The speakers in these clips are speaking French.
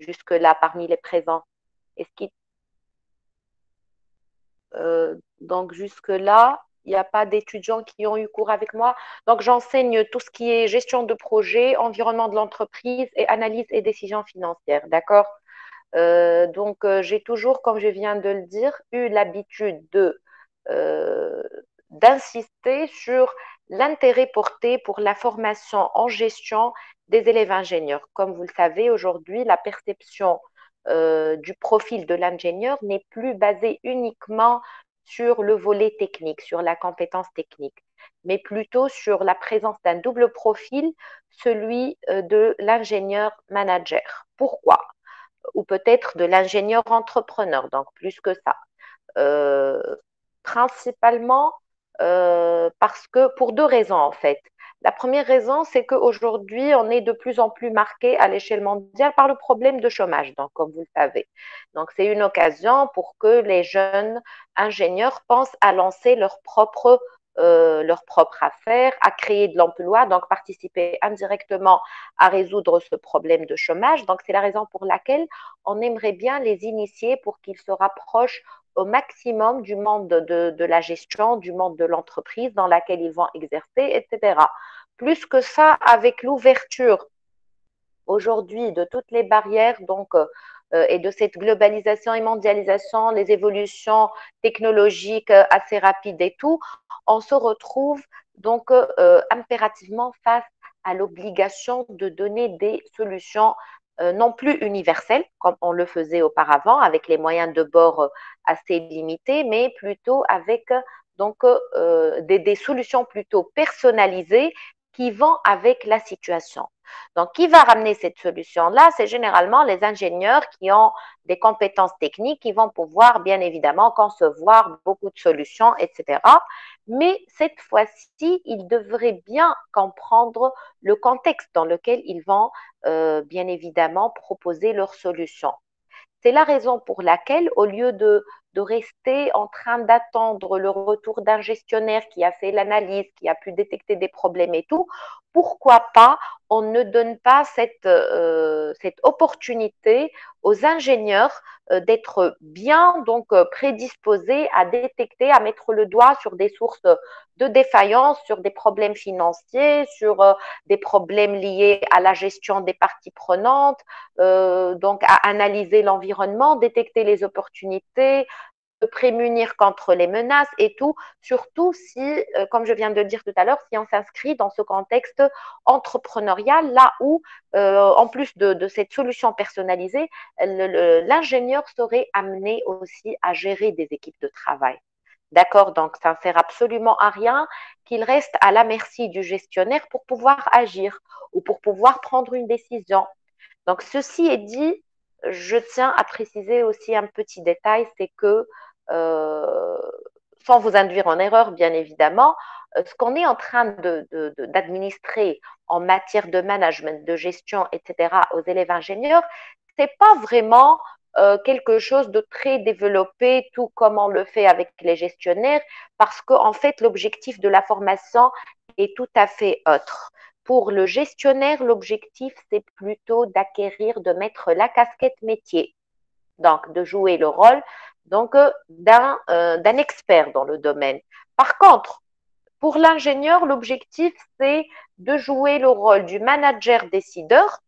jusque-là parmi les présents? Est-ce qu'il donc jusque-là, il n'y a pas d'étudiants qui ont eu cours avec moi. Donc j'enseigne tout ce qui est gestion de projet, environnement de l'entreprise et analyse et décision financière. D'accord? J'ai toujours, comme je viens de le dire, eu l'habitude euh, d'insister sur l'intérêt porté pour la formation en gestion des élèves ingénieurs. Comme vous le savez, aujourd'hui, la perception du profil de l'ingénieur n'est plus basée uniquement sur le volet technique, sur la compétence technique, mais plutôt sur la présence d'un double profil, celui de l'ingénieur manager. Pourquoi? Ou peut-être de l'ingénieur entrepreneur, donc plus que ça. Euh, Principalement parce que pour deux raisons en fait. La première raison, c'est qu'aujourd'hui, on est de plus en plus marqué à l'échelle mondiale par le problème de chômage, donc, comme vous le savez. Donc, c'est une occasion pour que les jeunes ingénieurs pensent à lancer leur propre affaire, à créer de l'emploi, donc participer indirectement à résoudre ce problème de chômage. Donc, c'est la raison pour laquelle on aimerait bien les initier pour qu'ils se rapprochent au maximum du monde de la gestion, du monde de l'entreprise dans laquelle ils vont exercer, etc. Plus que ça, avec l'ouverture aujourd'hui de toutes les barrières et de cette globalisation et mondialisation, les évolutions technologiques assez rapides et tout, on se retrouve impérativement face à l'obligation de donner des solutions non plus universelles, comme on le faisait auparavant, avec les moyens de bord assez limités, mais plutôt avec des solutions plutôt personnalisées qui vont avec la situation. Donc, qui va ramener cette solution-là? C'est généralement les ingénieurs qui ont des compétences techniques, qui vont pouvoir, bien évidemment, concevoir beaucoup de solutions, etc. Mais cette fois-ci, ils devraient bien comprendre le contexte dans lequel ils vont, bien évidemment, proposer leurs solutions. C'est la raison pour laquelle, au lieu de rester en train d'attendre le retour d'un gestionnaire qui a fait l'analyse, qui a pu détecter des problèmes et tout, pourquoi pas on ne donne pas cette opportunité aux ingénieurs d'être bien prédisposés à détecter, à mettre le doigt sur des sources de défaillance, sur des problèmes financiers, sur des problèmes liés à la gestion des parties prenantes, donc à analyser l'environnement, détecter les opportunités, prémunir contre les menaces et tout, surtout si, comme je viens de le dire tout à l'heure, si on s'inscrit dans ce contexte entrepreneurial, là où, en plus de cette solution personnalisée, l'ingénieur serait amené aussi à gérer des équipes de travail. D'accord, donc ça ne sert absolument à rien qu'il reste à la merci du gestionnaire pour pouvoir agir ou pour pouvoir prendre une décision. Donc, ceci est dit, je tiens à préciser aussi un petit détail, c'est que, euh, sans vous induire en erreur, bien évidemment, ce qu'on est en train d'administrer en matière de management, de gestion, etc., aux élèves ingénieurs, c'est pas vraiment quelque chose de très développé, tout comme on le fait avec les gestionnaires, parce qu'en fait, l'objectif de la formation est tout à fait autre. Pour le gestionnaire, l'objectif, c'est plutôt d'acquérir, de mettre la casquette métier, donc de jouer le rôle d'un expert dans le domaine. Par contre, pour l'ingénieur, l'objectif, c'est de jouer le rôle du manager décideur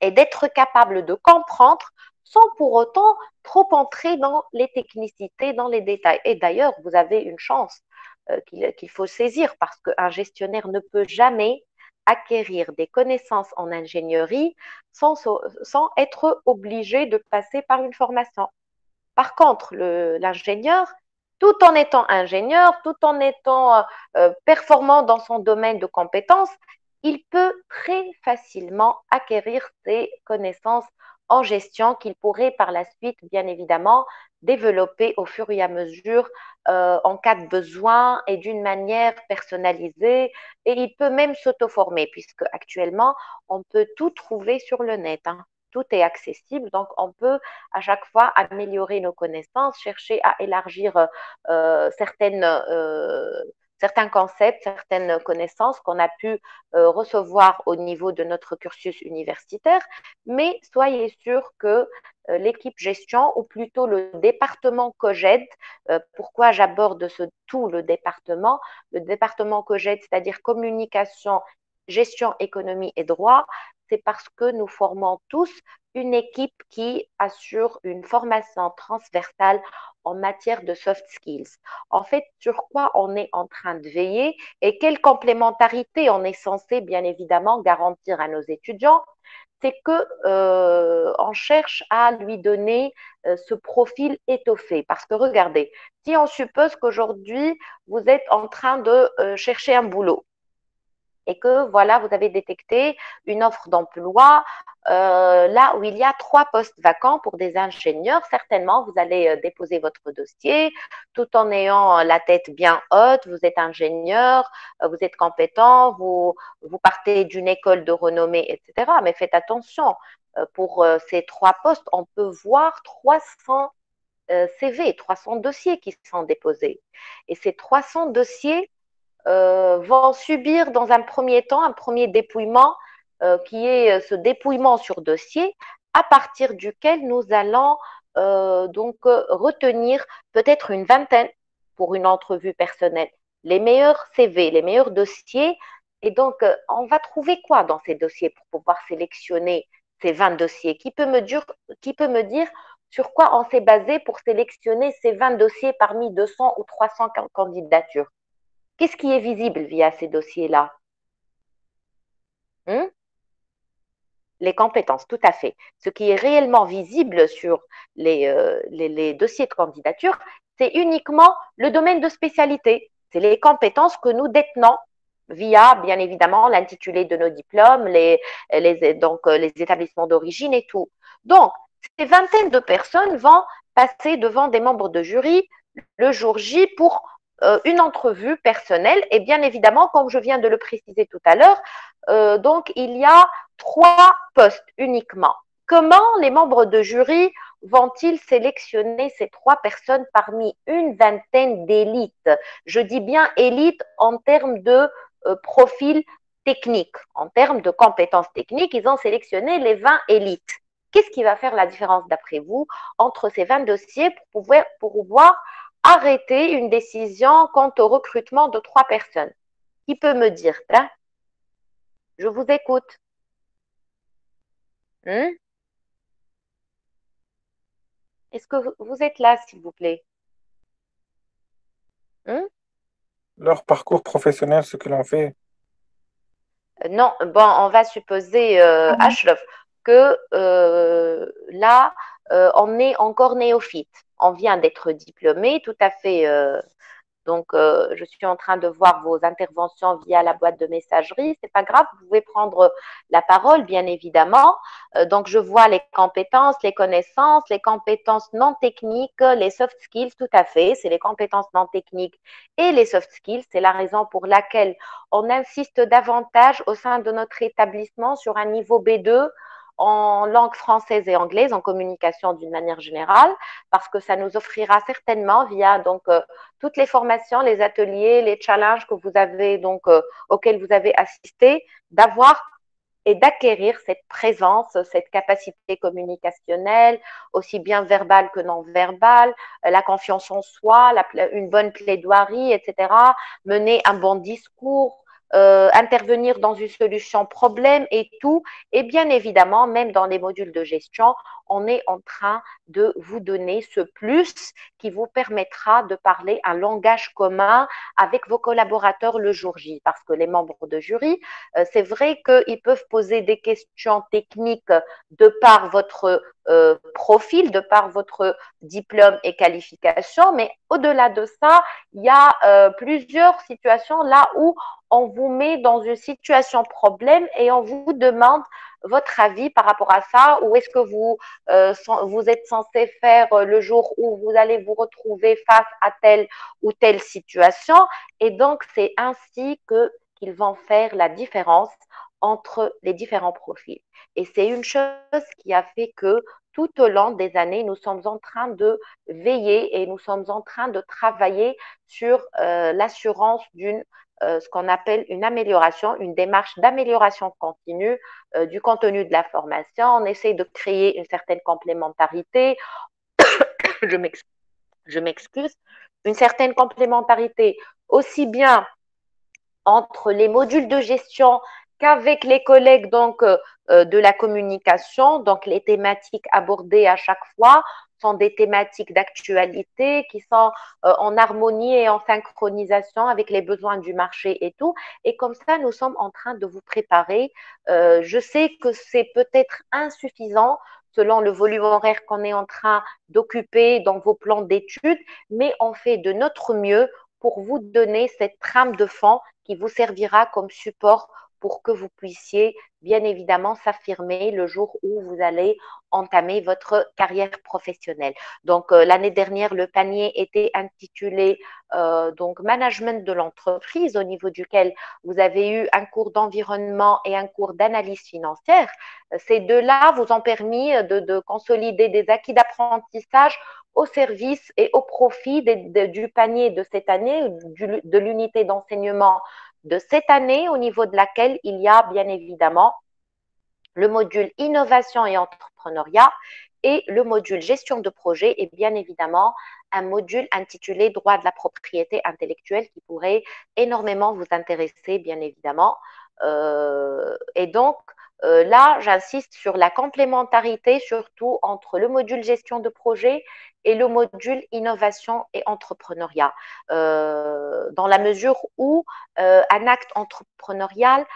et d'être capable de comprendre sans pour autant trop entrer dans les technicités, dans les détails. Et d'ailleurs, vous avez une chance qu'il faut saisir parce qu'un gestionnaire ne peut jamais acquérir des connaissances en ingénierie sans être obligé de passer par une formation. Par contre, l'ingénieur, tout en étant ingénieur, tout en étant performant dans son domaine de compétences, il peut très facilement acquérir ses connaissances en gestion qu'il pourrait par la suite, bien évidemment, développer au fur et à mesure en cas de besoin et d'une manière personnalisée. Et il peut même s'auto-former, puisque actuellement, on peut tout trouver sur le net, hein. Tout est accessible, donc on peut à chaque fois améliorer nos connaissances, chercher à élargir certaines, certains concepts, certaines connaissances qu'on a pu recevoir au niveau de notre cursus universitaire, mais soyez sûr que l'équipe gestion, ou plutôt le département COGED, pourquoi j'aborde tout le département COGED, c'est-à-dire communication, gestion, économie et droit, c'est parce que nous formons tous une équipe qui assure une formation transversale en matière de soft skills. En fait, sur quoi on est en train de veiller et quelle complémentarité on est censé bien évidemment garantir à nos étudiants, c'est que on cherche à lui donner ce profil étoffé. Parce que regardez, si on suppose qu'aujourd'hui vous êtes en train de chercher un boulot, et que voilà, vous avez détecté une offre d'emploi là où il y a 3 postes vacants pour des ingénieurs. Certainement, vous allez déposer votre dossier tout en ayant la tête bien haute. Vous êtes ingénieur, vous êtes compétent, vous partez d'une école de renommée, etc. Mais faites attention, pour ces 3 postes, on peut voir 300 CV, 300 dossiers qui sont déposés. Et ces 300 dossiers vont subir dans un premier temps un premier dépouillement qui est ce dépouillement sur dossier à partir duquel nous allons retenir peut-être une vingtaine pour une entrevue personnelle, les meilleurs CV, les meilleurs dossiers. Et donc, on va trouver quoi dans ces dossiers pour pouvoir sélectionner ces 20 dossiers? Qui peut me dire sur quoi on s'est basé pour sélectionner ces 20 dossiers parmi 200 ou 300 candidatures? Qu'est-ce qui est visible via ces dossiers-là? Hmm? Les compétences, tout à fait. Ce qui est réellement visible sur les dossiers de candidature, c'est uniquement le domaine de spécialité. C'est les compétences que nous détenons via, bien évidemment, l'intitulé de nos diplômes, les établissements d'origine et tout. Donc, ces vingtaines de personnes vont passer devant des membres de jury le jour J pour une entrevue personnelle. Et bien évidemment, comme je viens de le préciser tout à l'heure, donc il y a 3 postes uniquement. Comment les membres de jury vont-ils sélectionner ces 3 personnes parmi une vingtaine d'élites? Je dis bien élite en termes de profil technique, en termes de compétences techniques, ils ont sélectionné les 20 élites. Qu'est-ce qui va faire la différence d'après vous entre ces 20 dossiers pour pouvoir arrêter une décision quant au recrutement de 3 personnes? Qui peut me dire hein? Je vous écoute. Hmm? Est-ce que vous êtes là, s'il vous plaît? Hmm? Leur parcours professionnel, ce que l'on fait. Non, bon, on va supposer, Ashraf, que là, on est encore néophyte. On vient d'être diplômé, tout à fait. Donc, je suis en train de voir vos interventions via la boîte de messagerie. C'est pas grave, vous pouvez prendre la parole, bien évidemment. Donc, je vois les compétences, les connaissances, les compétences non techniques, les soft skills, tout à fait. C'est les compétences non techniques et les soft skills. C'est la raison pour laquelle on insiste davantage au sein de notre établissement sur un niveau B2 en langue française et anglaise, en communication d'une manière générale, parce que ça nous offrira certainement via toutes les formations, les ateliers, les challenges que vous avez auxquels vous avez assisté, d'avoir et d'acquérir cette présence, cette capacité communicationnelle, aussi bien verbale que non verbale, la confiance en soi, une bonne plaidoirie, etc., mener un bon discours, intervenir dans une solution problème et tout. Et bien évidemment, même dans les modules de gestion, on est en train de vous donner ce plus qui vous permettra de parler un langage commun avec vos collaborateurs le jour J. Parce que les membres de jury, c'est vrai qu'ils peuvent poser des questions techniques de par votre profil, de par votre diplôme et qualification, mais au-delà de ça, il y a plusieurs situations là où on vous met dans une situation problème et on vous demande votre avis par rapport à ça, ou est-ce que vous êtes censé faire le jour où vous allez vous retrouver face à telle ou telle situation. Et donc, c'est ainsi qu'ils vont faire la différence entre les différents profils. Et c'est une chose qui a fait que tout au long des années, nous sommes en train de veiller et nous sommes en train de travailler sur l'assurance d'une ce qu'on appelle une amélioration, une démarche d'amélioration continue du contenu de la formation. On essaie de créer une certaine complémentarité. je je m'excuse, une certaine complémentarité aussi bien entre les modules de gestion qu'avec les collègues de la communication. Donc, les thématiques abordées à chaque fois sont des thématiques d'actualité qui sont en harmonie et en synchronisation avec les besoins du marché et tout. Et comme ça, nous sommes en train de vous préparer. Je sais que c'est peut-être insuffisant selon le volume horaire qu'on est en train d'occuper dans vos plans d'études, mais on fait de notre mieux pour vous donner cette trame de fond qui vous servira comme support pour que vous puissiez bien évidemment s'affirmer le jour où vous allez entamer votre carrière professionnelle. Donc l'année dernière, le panier était intitulé donc management de l'entreprise, au niveau duquel vous avez eu un cours d'environnement et un cours d'analyse financière. Ces deux-là vous ont permis de consolider des acquis d'apprentissage au service et au profit du panier de cette année, de l'unité d'enseignement de cette année, au niveau de laquelle il y a bien évidemment le module innovation et entrepreneuriat et le module gestion de projet et bien évidemment un module intitulé droit de la propriété intellectuelle qui pourrait énormément vous intéresser, bien évidemment. Et donc, là, j'insiste sur la complémentarité, surtout entre le module gestion de projet et le module innovation et entrepreneuriat, dans la mesure où un acte entrepreneurial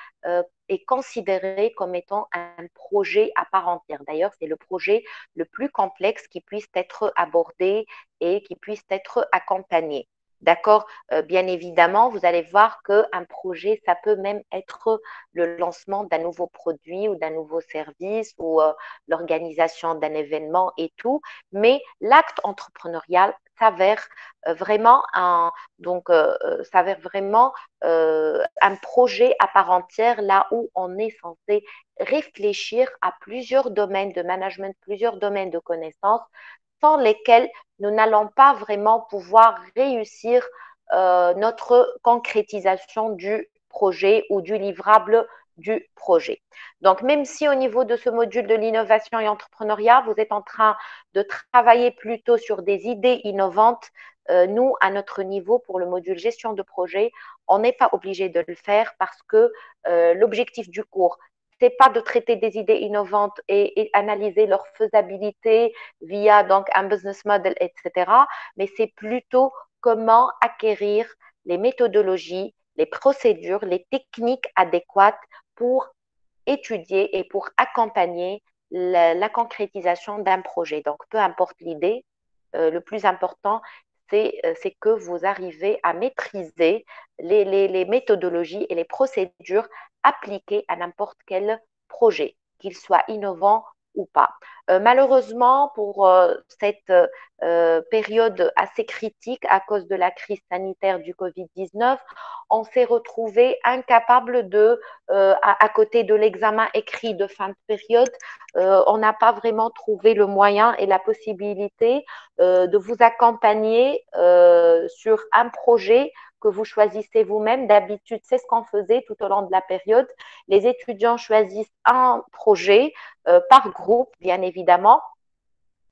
est considéré comme étant un projet à part entière. D'ailleurs, c'est le projet le plus complexe qui puisse être abordé et qui puisse être accompagné. D'accord. Bien évidemment, vous allez voir qu'un projet, ça peut même être le lancement d'un nouveau produit ou d'un nouveau service ou l'organisation d'un événement et tout. Mais l'acte entrepreneurial s'avère vraiment s'avère vraiment un projet à part entière, là où on est censé réfléchir à plusieurs domaines de management, plusieurs domaines de connaissances, sans lesquels nous n'allons pas vraiment pouvoir réussir notre concrétisation du projet ou du livrable du projet. Donc, même si au niveau de ce module de l'innovation et entrepreneuriat, vous êtes en train de travailler plutôt sur des idées innovantes, nous, à notre niveau, pour le module gestion de projet, on n'est pas obligé de le faire parce que l'objectif du cours, c'est pas de traiter des idées innovantes et analyser leur faisabilité via donc un business model, etc. Mais c'est plutôt comment acquérir les méthodologies, les procédures, les techniques adéquates pour étudier et pour accompagner la concrétisation d'un projet. Donc, peu importe l'idée, le plus important, c'est que vous arrivez à maîtriser les méthodologies et les procédures appliquées à n'importe quel projet, qu'il soit innovant ou pas. Malheureusement, pour cette période assez critique à cause de la crise sanitaire du Covid-19, on s'est retrouvé incapable à côté de l'examen écrit de fin de période, on n'a pas vraiment trouvé le moyen et la possibilité de vous accompagner sur un projet que vous choisissez vous-même. D'habitude, c'est ce qu'on faisait tout au long de la période. Les étudiants choisissent un projet par groupe, bien évidemment,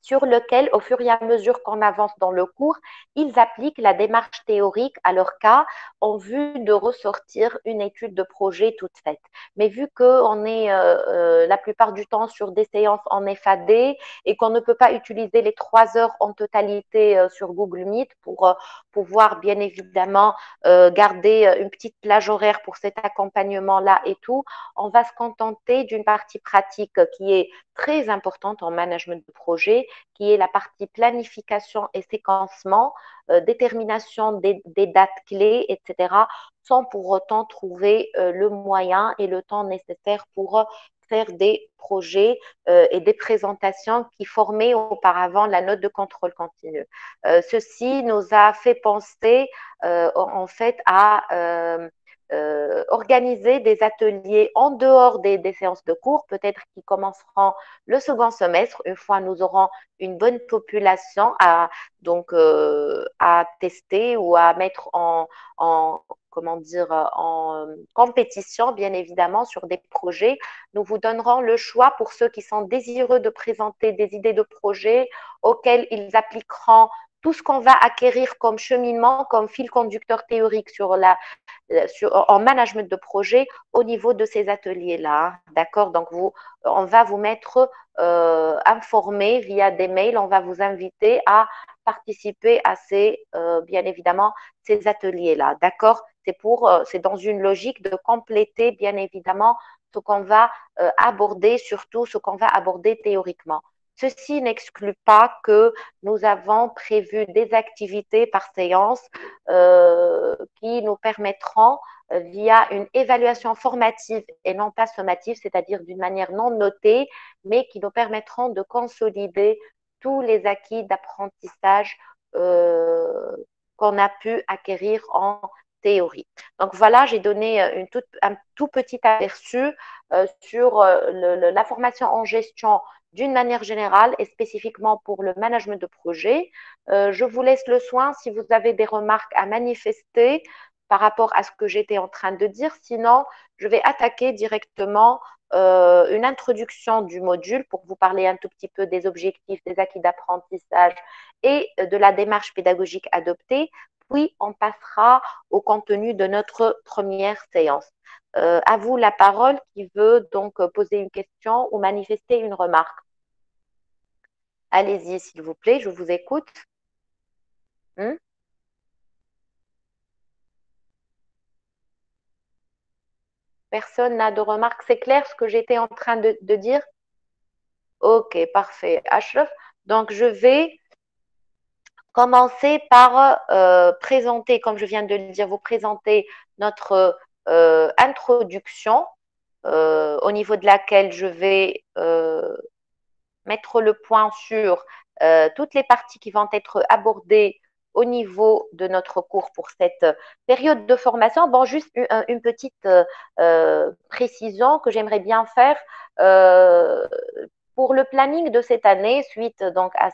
sur lequel, au fur et à mesure qu'on avance dans le cours, ils appliquent la démarche théorique à leur cas en vue de ressortir une étude de projet toute faite. Mais vu qu'on est la plupart du temps sur des séances en FAD et qu'on ne peut pas utiliser les 3 heures en totalité sur Google Meet pour pouvoir bien évidemment garder une petite plage horaire pour cet accompagnement-là et tout, on va se contenter d'une partie pratique qui est très importante en management de projet, qui est la partie planification et séquencement, détermination des dates clés, etc., sans pour autant trouver le moyen et le temps nécessaire pour faire des projets et des présentations qui formaient auparavant la note de contrôle continu. Ceci nous a fait penser en fait à organiser des ateliers en dehors des séances de cours, peut-être qui commenceront le second semestre, une fois nous aurons une bonne population à tester ou à mettre comment dire, en compétition, bien évidemment, sur des projets. Nous vous donnerons le choix pour ceux qui sont désireux de présenter des idées de projets auxquels ils appliqueront tout ce qu'on va acquérir comme cheminement, comme fil conducteur théorique en management de projet au niveau de ces ateliers-là. D'accord? Donc, on va vous mettre informé via des mails, on va vous inviter à participer à bien évidemment, ces ateliers-là. D'accord? C'est dans une logique de compléter, bien évidemment, ce qu'on va aborder, surtout ce qu'on va aborder théoriquement. Ceci n'exclut pas que nous avons prévu des activités par séance qui nous permettront, via une évaluation formative et non pas sommative, c'est-à-dire d'une manière non notée, mais qui nous permettront de consolider tous les acquis d'apprentissage qu'on a pu acquérir en théorie. Donc voilà, j'ai donné un tout petit aperçu sur la formation en gestion d'une manière générale et spécifiquement pour le management de projet. Je vous laisse le soin si vous avez des remarques à manifester par rapport à ce que j'étais en train de dire. Sinon, je vais attaquer directement une introduction du module pour vous parler un tout petit peu des objectifs, des acquis d'apprentissage et de la démarche pédagogique adoptée. Puis, on passera au contenu de notre première séance. À vous la parole qui veut donc poser une question ou manifester une remarque. Allez-y, s'il vous plaît, je vous écoute. Personne n'a de remarques. C'est clair ce que j'étais en train de dire? Ok, parfait. Ashraf, donc je vais commencer par présenter, comme je viens de le dire, vous présenter notre introduction au niveau de laquelle je vais mettre le point sur toutes les parties qui vont être abordées au niveau de notre cours pour cette période de formation. Bon, juste une petite précision que j'aimerais bien faire. Pour le planning de cette année, suite donc à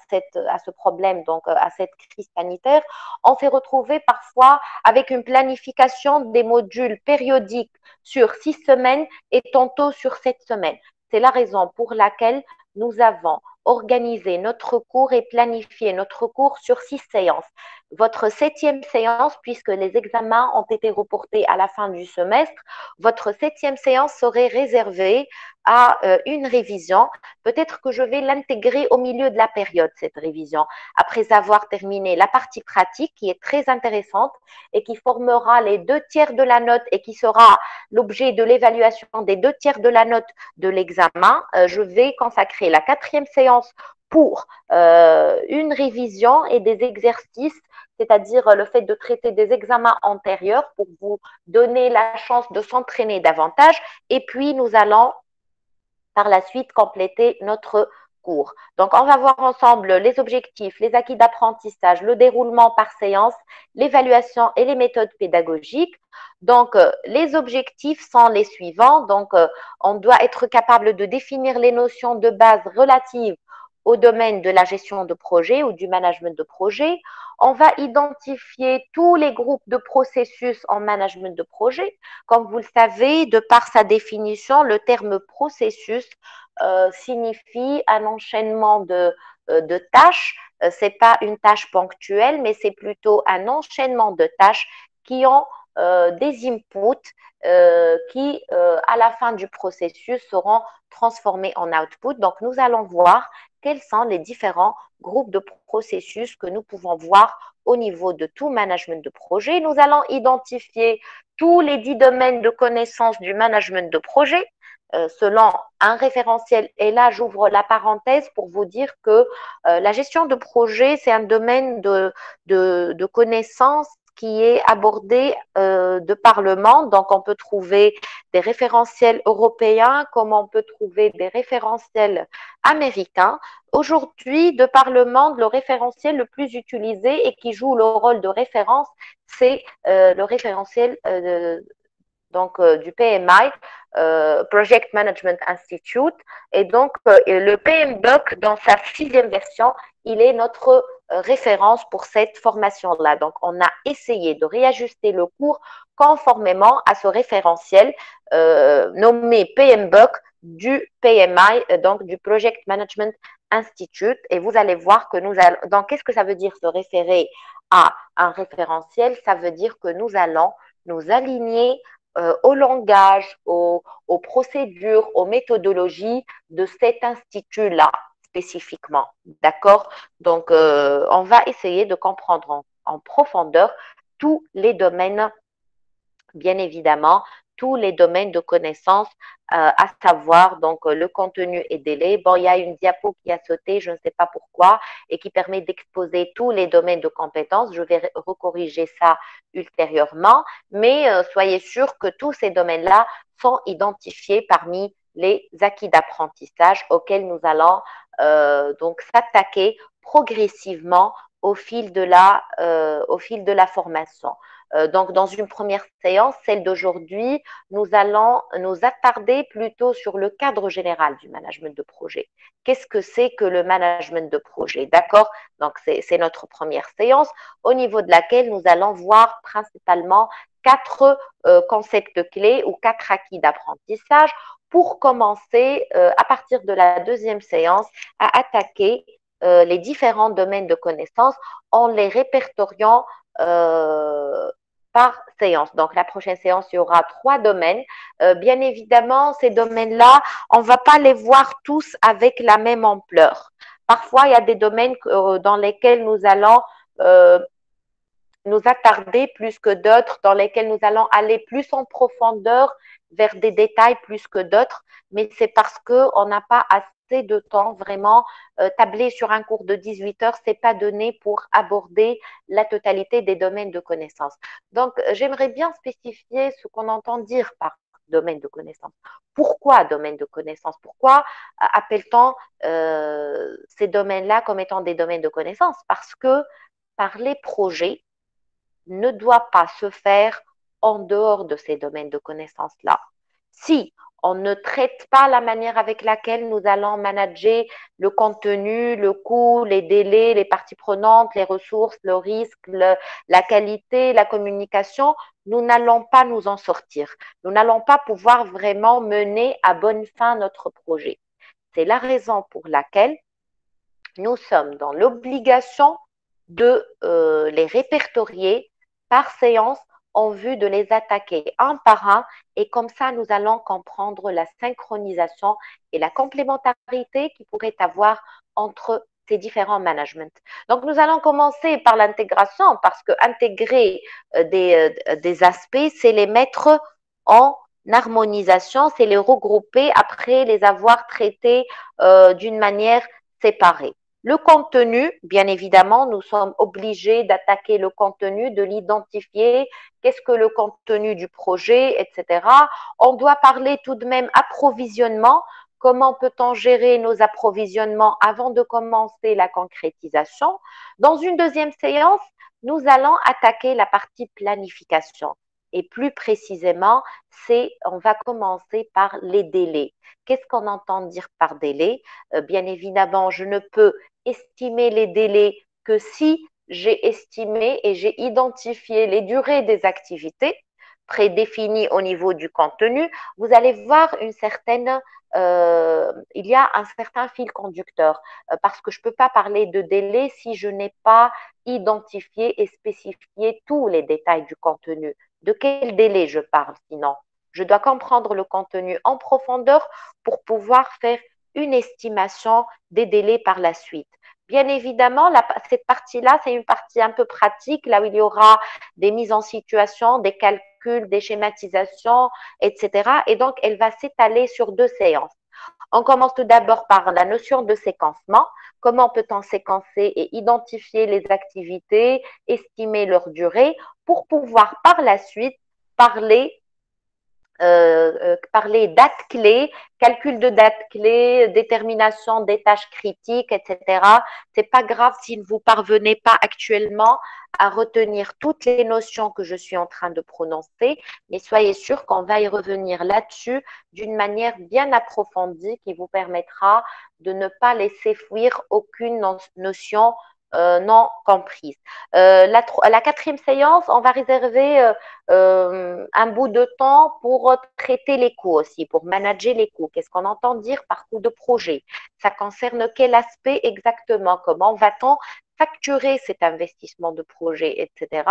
ce problème, donc à cette crise sanitaire, on s'est retrouvé parfois avec une planification des modules périodiques sur 6 semaines et tantôt sur 7 semaines. C'est la raison pour laquelle nous avons organisé notre cours et planifié notre cours sur 6 séances. Votre 7e séance, puisque les examens ont été reportés à la fin du semestre, votre 7e séance serait réservée à une révision. Peut-être que je vais l'intégrer au milieu de la période, cette révision, après avoir terminé la partie pratique qui est très intéressante et qui formera les 2 tiers de la note et qui sera l'objet de l'évaluation des 2 tiers de la note de l'examen. Je vais consacrer la 4e séance pour une révision et des exercices, c'est-à-dire le fait de traiter des examens antérieurs pour vous donner la chance de s'entraîner davantage. Et puis, nous allons par la suite compléter notre cours. Donc, on va voir ensemble les objectifs, les acquis d'apprentissage, le déroulement par séance, l'évaluation et les méthodes pédagogiques. Donc, les objectifs sont les suivants. Donc, on doit être capable de définir les notions de base relatives au domaine de la gestion de projet ou du management de projet. On va identifier tous les groupes de processus en management de projet. Comme vous le savez, de par sa définition, le terme processus signifie un enchaînement de tâches. Ce n'est pas une tâche ponctuelle, mais c'est plutôt un enchaînement de tâches qui ont des inputs qui, à la fin du processus, seront transformés en output. Donc, nous allons voir quels sont les différents groupes de processus que nous pouvons voir au niveau de tout management de projet. Nous allons identifier tous les 10 domaines de connaissance du management de projet selon un référentiel. Et là, j'ouvre la parenthèse pour vous dire que la gestion de projet, c'est un domaine de connaissance qui est abordé de par le monde. Donc, on peut trouver des référentiels européens comme on peut trouver des référentiels américains. Aujourd'hui, de par le monde, le référentiel le plus utilisé et qui joue le rôle de référence, c'est le référentiel donc du PMI, Project Management Institute. Et donc, le PMBOK, dans sa 6e version, il est notre référence pour cette formation-là. Donc, on a essayé de réajuster le cours conformément à ce référentiel nommé PMBOK du PMI, donc du Project Management Institute. Et vous allez voir que nous allons. Donc, qu'est-ce que ça veut dire se référer à un référentiel? Ça veut dire que nous allons nous aligner au langage, aux procédures, aux méthodologies de cet institut-là spécifiquement. D'accord? Donc, on va essayer de comprendre en profondeur tous les domaines, bien évidemment, tous les domaines de connaissances, à savoir donc le contenu et délai. Bon, il y a une diapo qui a sauté, je ne sais pas pourquoi, et qui permet d'exposer tous les domaines de compétences. Je vais recorriger ça ultérieurement, mais soyez sûrs que tous ces domaines-là sont identifiés parmi les acquis d'apprentissage auxquels nous allons donc s'attaquer progressivement au fil de la formation. Donc, dans une première séance, celle d'aujourd'hui, nous allons nous attarder plutôt sur le cadre général du management de projet. Qu'est-ce que c'est que le management de projet? D'accord? Donc, c'est notre première séance au niveau de laquelle nous allons voir principalement 4 concepts clés ou 4 acquis d'apprentissage pour commencer, à partir de la 2e séance, à attaquer les différents domaines de connaissances en les répertoriant par séance. Donc, la prochaine séance, il y aura 3 domaines. Bien évidemment, ces domaines-là, on ne va pas les voir tous avec la même ampleur. Parfois, il y a des domaines dans lesquels nous allons nous attarder plus que d'autres, dans lesquels nous allons aller plus en profondeur vers des détails plus que d'autres, mais c'est parce qu'on n'a pas assez de temps vraiment. Tabler sur un cours de 18 heures, c'est pas donné pour aborder la totalité des domaines de connaissances. Donc, j'aimerais bien spécifier ce qu'on entend dire par domaine de connaissances. Pourquoi domaine de connaissances? Pourquoi appelle-t-on ces domaines-là comme étant des domaines de connaissances? Parce que par les projets, ne doit pas se faire en dehors de ces domaines de connaissances-là. Si on ne traite pas la manière avec laquelle nous allons manager le contenu, le coût, les délais, les parties prenantes, les ressources, le risque, la qualité, la communication, nous n'allons pas nous en sortir. Nous n'allons pas pouvoir vraiment mener à bonne fin notre projet. C'est la raison pour laquelle nous sommes dans l'obligation de les répertorier par séance en vue de les attaquer un par un, et comme ça nous allons comprendre la synchronisation et la complémentarité qu'il pourrait avoir entre ces différents managements. Donc nous allons commencer par l'intégration, parce que intégrer des aspects, c'est les mettre en harmonisation, c'est les regrouper après les avoir traités d'une manière séparée. Le contenu, bien évidemment, nous sommes obligés d'attaquer le contenu, de l'identifier. Qu'est-ce que le contenu du projet, etc. On doit parler tout de même approvisionnement. Comment peut-on gérer nos approvisionnements avant de commencer la concrétisation? Dans une 2e séance, nous allons attaquer la partie planification. Et plus précisément, on va commencer par les délais. Qu'est-ce qu'on entend dire par délai? Bien évidemment, je ne peux estimer les délais que si j'ai estimé et j'ai identifié les durées des activités prédéfinies au niveau du contenu. Vous allez voir il y a un certain fil conducteur, parce que je ne peux pas parler de délai si je n'ai pas identifié et spécifié tous les détails du contenu. De quel délai je parle sinon? Je dois comprendre le contenu en profondeur pour pouvoir faire une estimation des délais par la suite. Bien évidemment, cette partie-là, c'est une partie un peu pratique, là où il y aura des mises en situation, des calculs, des schématisations, etc. Et donc, elle va s'étaler sur 2 séances. On commence tout d'abord par la notion de séquencement. Comment peut-on séquencer et identifier les activités, estimer leur durée, pour pouvoir par la suite parler parler dates clés, calcul de dates clés, détermination des tâches critiques, etc. C'est pas grave si vous ne parvenez pas actuellement à retenir toutes les notions que je suis en train de prononcer, mais soyez sûr qu'on va y revenir là-dessus d'une manière bien approfondie qui vous permettra de ne pas laisser fuir aucune notion non comprise. La quatrième séance, on va réserver un bout de temps pour traiter les coûts aussi, pour manager les coûts. Qu'est-ce qu'on entend dire par coût de projet? Ça concerne quel aspect exactement? Comment va-t-on facturer cet investissement de projet, etc.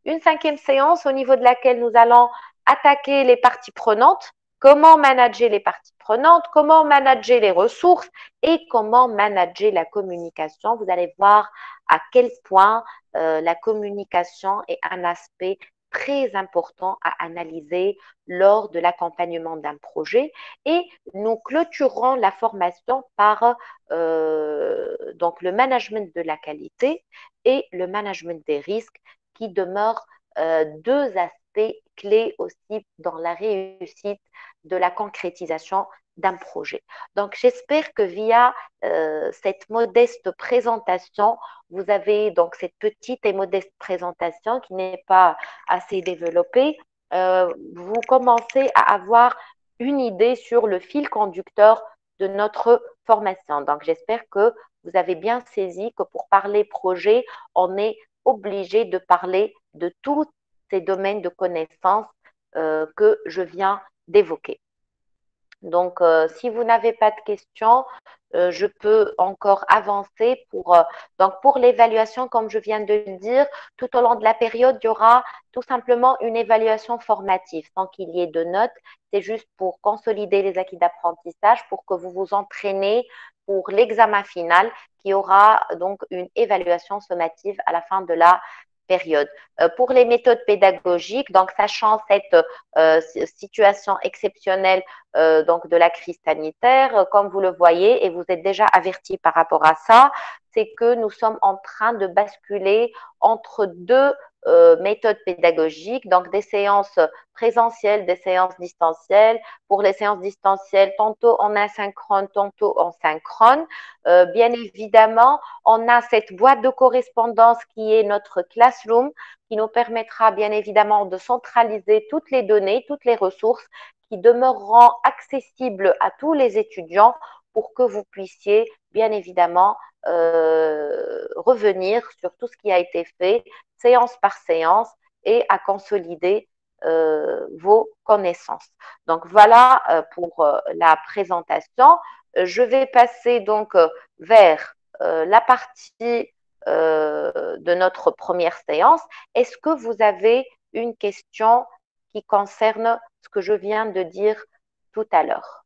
Une cinquième séance au niveau de laquelle nous allons attaquer les parties prenantes, comment manager les parties prenantes, comment manager les ressources et comment manager la communication. Vous allez voir à quel point la communication est un aspect très important à analyser lors de l'accompagnement d'un projet et nous clôturons la formation par donc le management de la qualité et le management des risques qui demeurent deux aspects clés aussi dans la réussite de la concrétisation d'un projet. Donc, j'espère que via cette modeste présentation, vous avez donc cette petite et modeste présentation qui n'est pas assez développée, vous commencez à avoir une idée sur le fil conducteur de notre formation. Donc, j'espère que vous avez bien saisi que pour parler projet, on est obligé de parler de tous ces domaines de connaissances que je viens d'évoquer. Donc, si vous n'avez pas de questions, je peux encore avancer donc pour l'évaluation, comme je viens de le dire, tout au long de la période, il y aura tout simplement une évaluation formative sans qu'il y ait de notes. C'est juste pour consolider les acquis d'apprentissage, pour que vous vous entraînez pour l'examen final qui aura donc une évaluation sommative à la fin de la période. Pour les méthodes pédagogiques, donc sachant cette situation exceptionnelle donc de la crise sanitaire, comme vous le voyez, et vous êtes déjà averti par rapport à ça, c'est que nous sommes en train de basculer entre deux méthodes pédagogiques, donc des séances présentielles, des séances distancielles. Pour les séances distancielles, tantôt en asynchrone, tantôt en synchrone. Bien évidemment, on a cette boîte de correspondance qui est notre classroom, qui nous permettra bien évidemment de centraliser toutes les données, toutes les ressources qui demeureront accessibles à tous les étudiants pour que vous puissiez bien évidemment revenir sur tout ce qui a été fait, séance par séance, et à consolider vos connaissances. Donc voilà pour la présentation. Je vais passer donc vers la partie de notre première séance. Est-ce que vous avez une question qui concerne ce que je viens de dire tout à l'heure?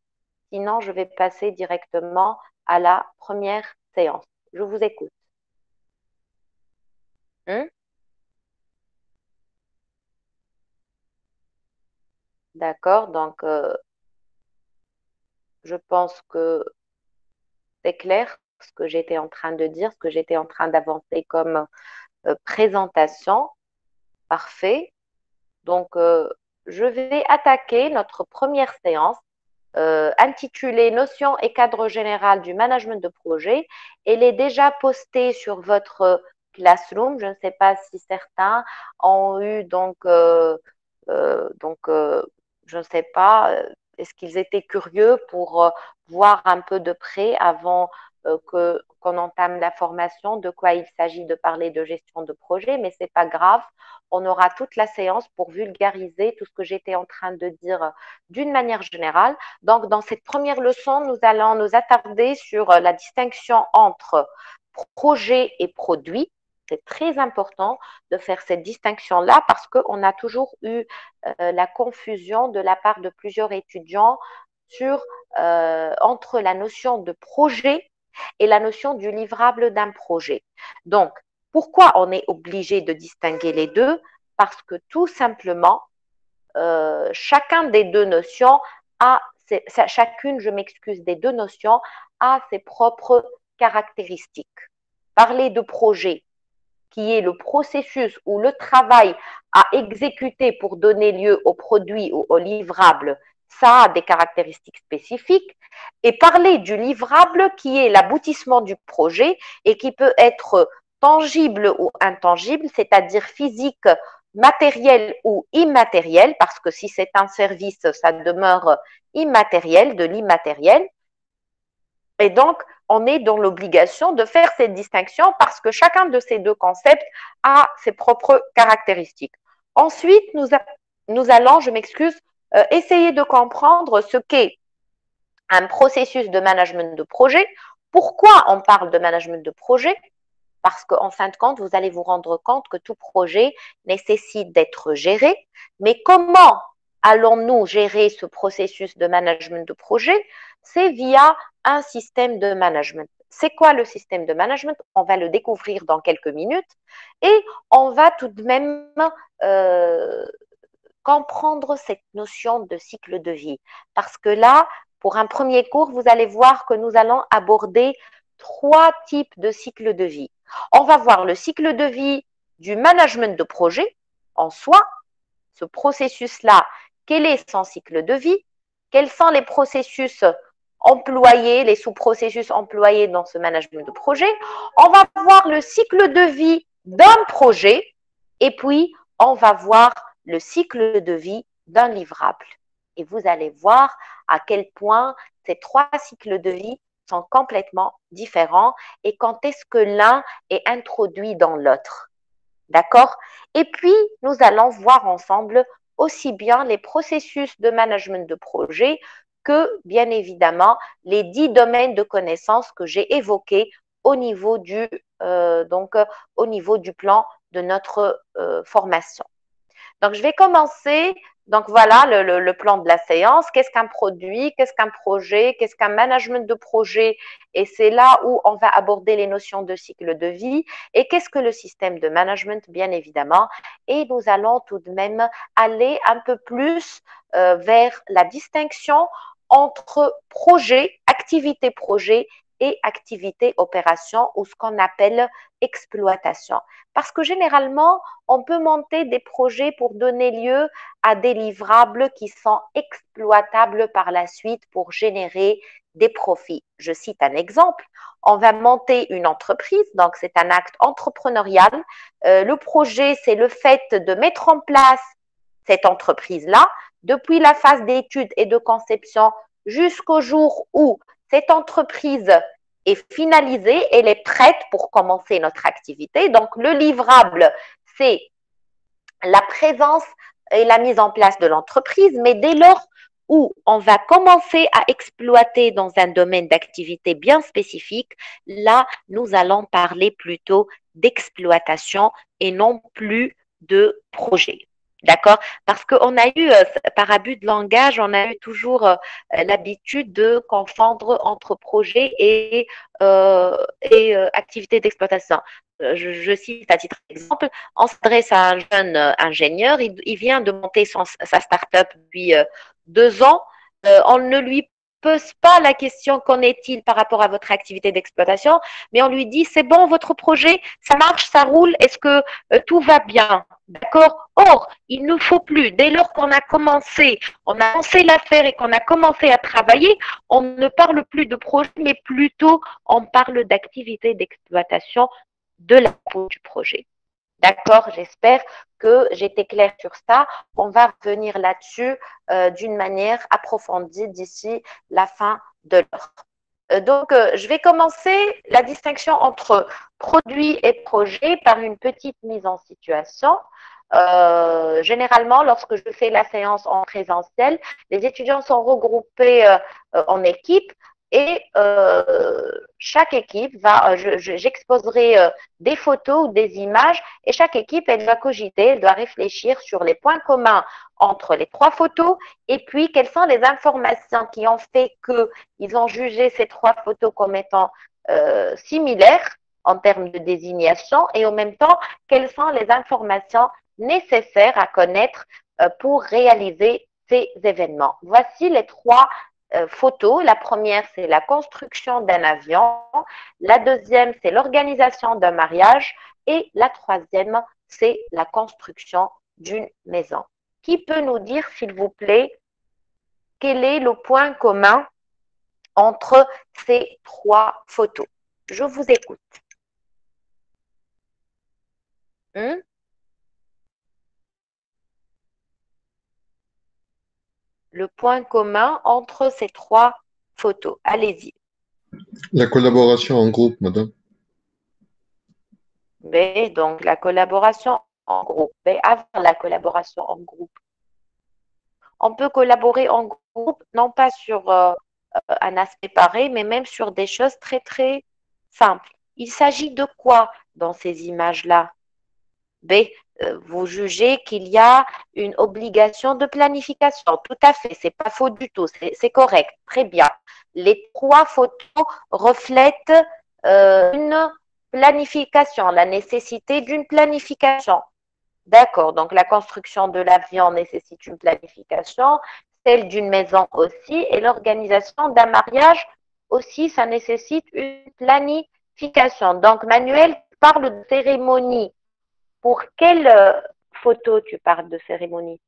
Sinon, je vais passer directement à la première séance. Je vous écoute. D'accord, donc je pense que c'est clair ce que j'étais en train de dire, ce que j'étais en train d'avancer comme présentation. Parfait. Donc, je vais attaquer notre première séance intitulée Notions et cadre général du management de projet. Elle est déjà postée sur votre Classroom. Je ne sais pas si certains ont eu je ne sais pas, est-ce qu'ils étaient curieux pour voir un peu de près avant qu'on entame la formation, de quoi il s'agit de parler de gestion de projet, mais ce n'est pas grave. On aura toute la séance pour vulgariser tout ce que j'étais en train de dire d'une manière générale. Donc, dans cette première leçon, nous allons nous attarder sur la distinction entre projet et produit. C'est très important de faire cette distinction-là parce qu'on a toujours eu la confusion de la part de plusieurs étudiants entre la notion de projet et la notion du livrable d'un projet. Donc, pourquoi on est obligé de distinguer les deux? Parce que tout simplement, chacun des deux notions chacune, je m'excuse, des deux notions a ses propres caractéristiques. Parler de projet qui est le processus ou le travail à exécuter pour donner lieu au produit ou au livrable, ça a des caractéristiques spécifiques. Et parler du livrable qui est l'aboutissement du projet et qui peut être tangible ou intangible, c'est-à-dire physique, matériel ou immatériel, parce que si c'est un service, ça demeure immatériel, de l'immatériel. Et donc, on est dans l'obligation de faire cette distinction parce que chacun de ces deux concepts a ses propres caractéristiques. Ensuite, nous allons, je m'excuse, essayer de comprendre ce qu'est un processus de management de projet. Pourquoi on parle de management de projet? Parce qu'en fin de compte, vous allez vous rendre compte que tout projet nécessite d'être géré. Mais comment allons-nous gérer ce processus de management de projet? C'est via un système de management. C'est quoi le système de management? On va le découvrir dans quelques minutes et on va tout de même comprendre cette notion de cycle de vie. Parce que là, pour un premier cours, vous allez voir que nous allons aborder 3 types de cycles de vie. On va voir le cycle de vie du management de projet en soi, ce processus-là, quel est son cycle de vie, quels sont les processus employés, les sous-processus employés dans ce management de projet. On va voir le cycle de vie d'un projet et puis on va voir le cycle de vie d'un livrable. Et vous allez voir à quel point ces 3 cycles de vie sont complètement différents et quand est-ce que l'un est introduit dans l'autre. D'accord? Et puis, nous allons voir ensemble aussi bien les processus de management de projet que, bien évidemment, les 10 domaines de connaissances que j'ai évoqués au niveau du, au niveau du plan de notre formation. Donc, je vais commencer. Donc, voilà le plan de la séance. Qu'est-ce qu'un produit? Qu'est-ce qu'un projet? Qu'est-ce qu'un management de projet? Et c'est là où on va aborder les notions de cycle de vie. Et qu'est-ce que le système de management, bien évidemment? Et nous allons tout de même aller un peu plus vers la distinction entre projet, activité projet et activité opération ou ce qu'on appelle exploitation. Parce que généralement, on peut monter des projets pour donner lieu à des livrables qui sont exploitables par la suite pour générer des profits. Je cite un exemple. On va monter une entreprise, donc c'est un acte entrepreneurial. Le projet, c'est le fait de mettre en place cette entreprise-là depuis la phase d'étude et de conception jusqu'au jour où cette entreprise est finalisée, elle est prête pour commencer notre activité. Donc, le livrable, c'est la présence et la mise en place de l'entreprise, mais dès lors où on va commencer à exploiter dans un domaine d'activité bien spécifique, là, nous allons parler plutôt d'exploitation et non plus de projet. D'accord? Parce qu'on a eu, par abus de langage, on a eu toujours l'habitude de confondre entre projet et activité d'exploitation. Je cite à titre d'exemple, on s'adresse à un jeune ingénieur, il vient de monter sa start-up depuis 2 ans, on ne lui pose pas la question qu'en est-il par rapport à votre activité d'exploitation, mais on lui dit c'est bon votre projet, ça marche, ça roule, est-ce que tout va bien? D'accord? Or, il ne faut plus, dès lors qu'on a commencé, on a lancé l'affaire et qu'on a commencé à travailler, on ne parle plus de projet, mais plutôt on parle d'activité d'exploitation de la peau du projet. D'accord? J'espère que j'étais claire sur ça. On va revenir là-dessus d'une manière approfondie d'ici la fin de l'heure. Donc, je vais commencer la distinction entre produit et projet par une petite mise en situation. Généralement, lorsque je fais la séance en présentiel, les étudiants sont regroupés en équipes et chaque équipe va, j'exposerai des photos ou des images et chaque équipe, elle doit cogiter, elle doit réfléchir sur les points communs entre les 3 photos et puis quelles sont les informations qui ont fait qu'ils ont jugé ces 3 photos comme étant similaires en termes de désignation et en même temps, quelles sont les informations nécessaires à connaître pour réaliser ces événements. Voici les 3 photos. La première, c'est la construction d'un avion. La deuxième, c'est l'organisation d'un mariage. Et la troisième, c'est la construction d'une maison. Qui peut nous dire, s'il vous plaît, quel est le point commun entre ces trois photos? Je vous écoute. Le point commun entre ces trois photos. Allez-y. La collaboration en groupe, madame. B, donc la collaboration en groupe. B, avant la collaboration en groupe. On peut collaborer en groupe, non pas sur un aspect pareil, mais même sur des choses très, très simples. Il s'agit de quoi dans ces images-là? B, vous jugez qu'il y a une obligation de planification. Tout à fait, c'est pas faux du tout, c'est correct, très bien. Les trois photos reflètent une planification, la nécessité d'une planification. D'accord, donc la construction de l'avion nécessite une planification, celle d'une maison aussi, et l'organisation d'un mariage aussi, ça nécessite une planification. Donc, Manuel, tu parles de cérémonie. Pour quelle photo tu parles de cérémonie?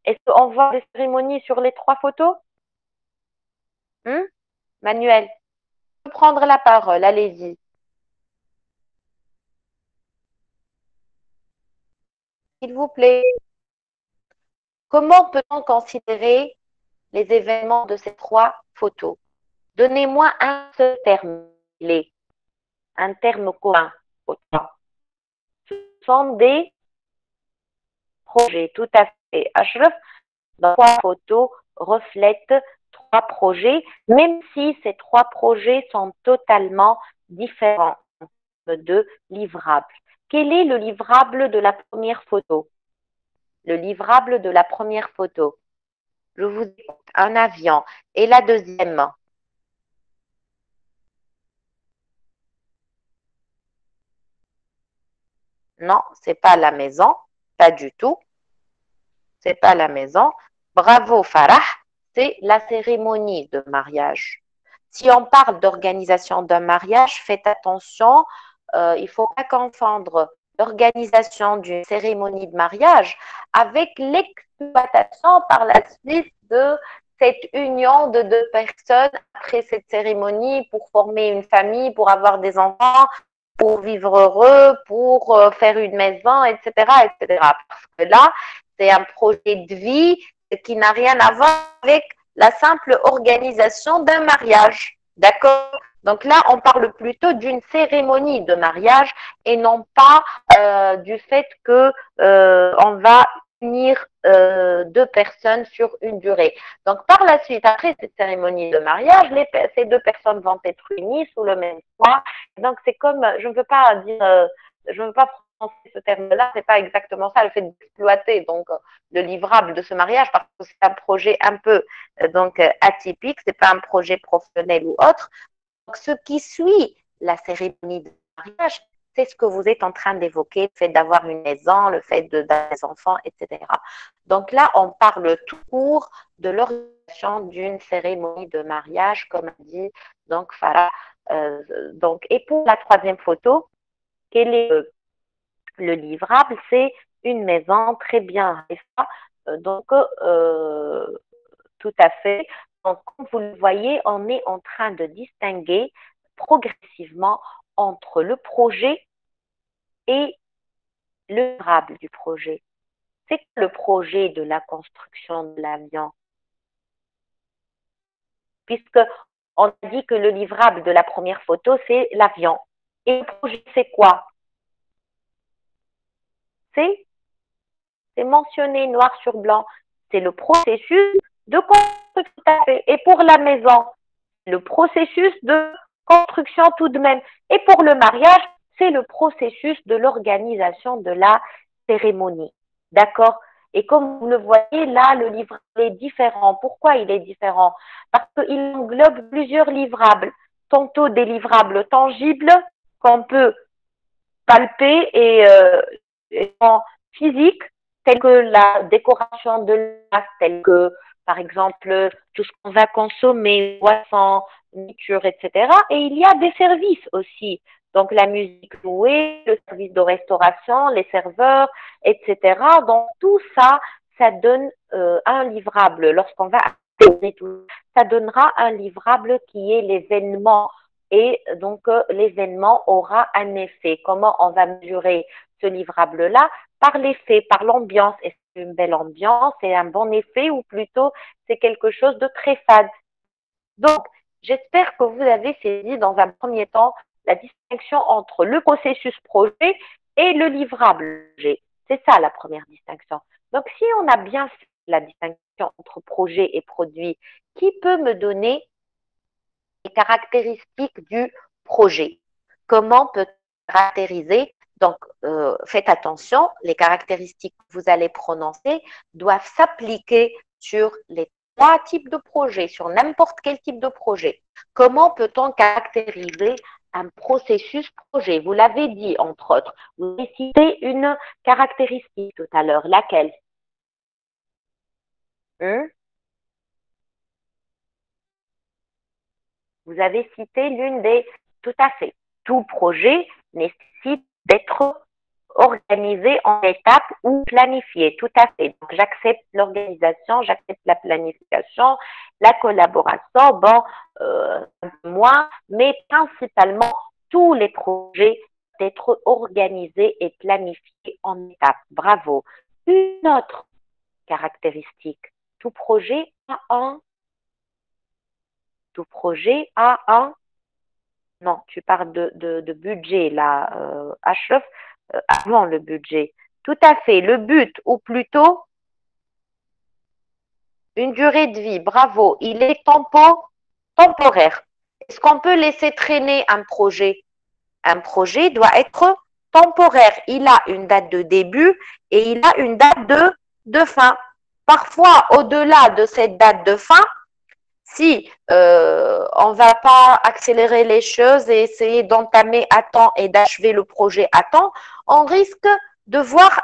Est-ce qu'on voit des cérémonies sur les trois photos? Manuel, tu peux prendre la parole, allez-y. S'il vous plaît, comment peut-on considérer les événements de ces trois photos? Donnez-moi un seul terme, un terme commun. Ce sont des projets, tout à fait. Ashraf, dans trois photos reflètent trois projets, même si ces trois projets sont totalement différents de livrables. Quel est le livrable de la première photo? Le livrable de la première photo. Je vous écoute. Un avion. Et la deuxième? Non, c'est pas la maison. Pas du tout. C'est pas la maison. Bravo, Farah. C'est la cérémonie de mariage. Si on parle d'organisation d'un mariage, faites attention, il ne faut pas confondre l'organisation d'une cérémonie de mariage avec l'exploitation par la suite de cette union de deux personnes après cette cérémonie pour former une famille, pour avoir des enfants, pour vivre heureux, pour faire une maison, etc., etc. Parce que là, c'est un projet de vie qui n'a rien à voir avec la simple organisation d'un mariage. D'accord? Donc là, on parle plutôt d'une cérémonie de mariage et non pas du fait que on va unir deux personnes sur une durée. Donc par la suite, après cette cérémonie de mariage, ces deux personnes vont être unies sous le même toit. Donc c'est comme, je ne veux pas dire, je ne veux pas prononcer ce terme-là, c'est pas exactement ça, le fait d'exploiter donc le livrable de ce mariage parce que c'est un projet un peu donc atypique, c'est pas un projet professionnel ou autre. Donc ce qui suit la cérémonie de mariage, c'est ce que vous êtes en train d'évoquer, le fait d'avoir une maison, le fait d'avoir des enfants, etc. Donc là, on parle tout court de l'organisation d'une cérémonie de mariage, comme a dit donc Farah. Donc, et pour la troisième photo, quel est le livrable? C'est une maison très bien. Donc, tout à fait. Donc, comme vous le voyez, on est en train de distinguer progressivement entre le projet et le livrable du projet. C'est le projet de la construction de l'avion. Puisque on a dit que le livrable de la première photo, c'est l'avion. Et le projet, c'est quoi? C'est mentionné noir sur blanc. C'est le processus de construction. Tout à fait. Et pour la maison, le processus de construction tout de même. Et pour le mariage, c'est le processus de l'organisation de la cérémonie. D'accord? Et comme vous le voyez, là, le livre est différent. Pourquoi il est différent? Parce qu'il englobe plusieurs livrables. Tantôt des livrables tangibles qu'on peut palper et en physique, tels que la décoration de l'as, tels que par exemple, tout ce qu'on va consommer, boissons, nourriture, etc. Et il y a des services aussi. Donc, la musique louée, le service de restauration, les serveurs, etc. Donc, tout ça, ça donne un livrable. Lorsqu'on va activer tout, ça donnera un livrable qui est l'événement. Et donc, l'événement aura un effet. Comment on va mesurer ce livrable-là? Par l'effet, par l'ambiance. Est-ce que c'est une belle ambiance et un bon effet ou plutôt c'est quelque chose de très fade? Donc, j'espère que vous avez saisi dans un premier temps la distinction entre le processus projet et le livrable. C'est ça la première distinction. Donc, si on a bien fait la distinction entre projet et produit, qui peut me donner les caractéristiques du projet? Comment peut-on caractériser? Donc, faites attention, les caractéristiques que vous allez prononcer doivent s'appliquer sur les trois types de projets, sur n'importe quel type de projet. Comment peut-on caractériser un processus projet? Vous l'avez dit, entre autres. Vous avez cité une caractéristique tout à l'heure. Laquelle? Vous avez cité l'une des... Tout à fait. Tout projet nécessite d'être organisé en étapes ou planifié. Tout à fait. Donc, j'accepte l'organisation, j'accepte la planification, la collaboration, bon, moins, mais principalement, tous les projets doivent être organisés et planifiés en étapes. Bravo. Une autre caractéristique. Tout projet a un, non, tu parles de budget là, Ashraf, avant le budget. Tout à fait, le but, ou plutôt une durée de vie, bravo, il est temporaire. Est-ce qu'on peut laisser traîner un projet? Un projet doit être temporaire. Il a une date de début et il a une date de fin. Parfois, au-delà de cette date de fin, si on ne va pas accélérer les choses et essayer d'entamer à temps et d'achever le projet à temps, on risque de voir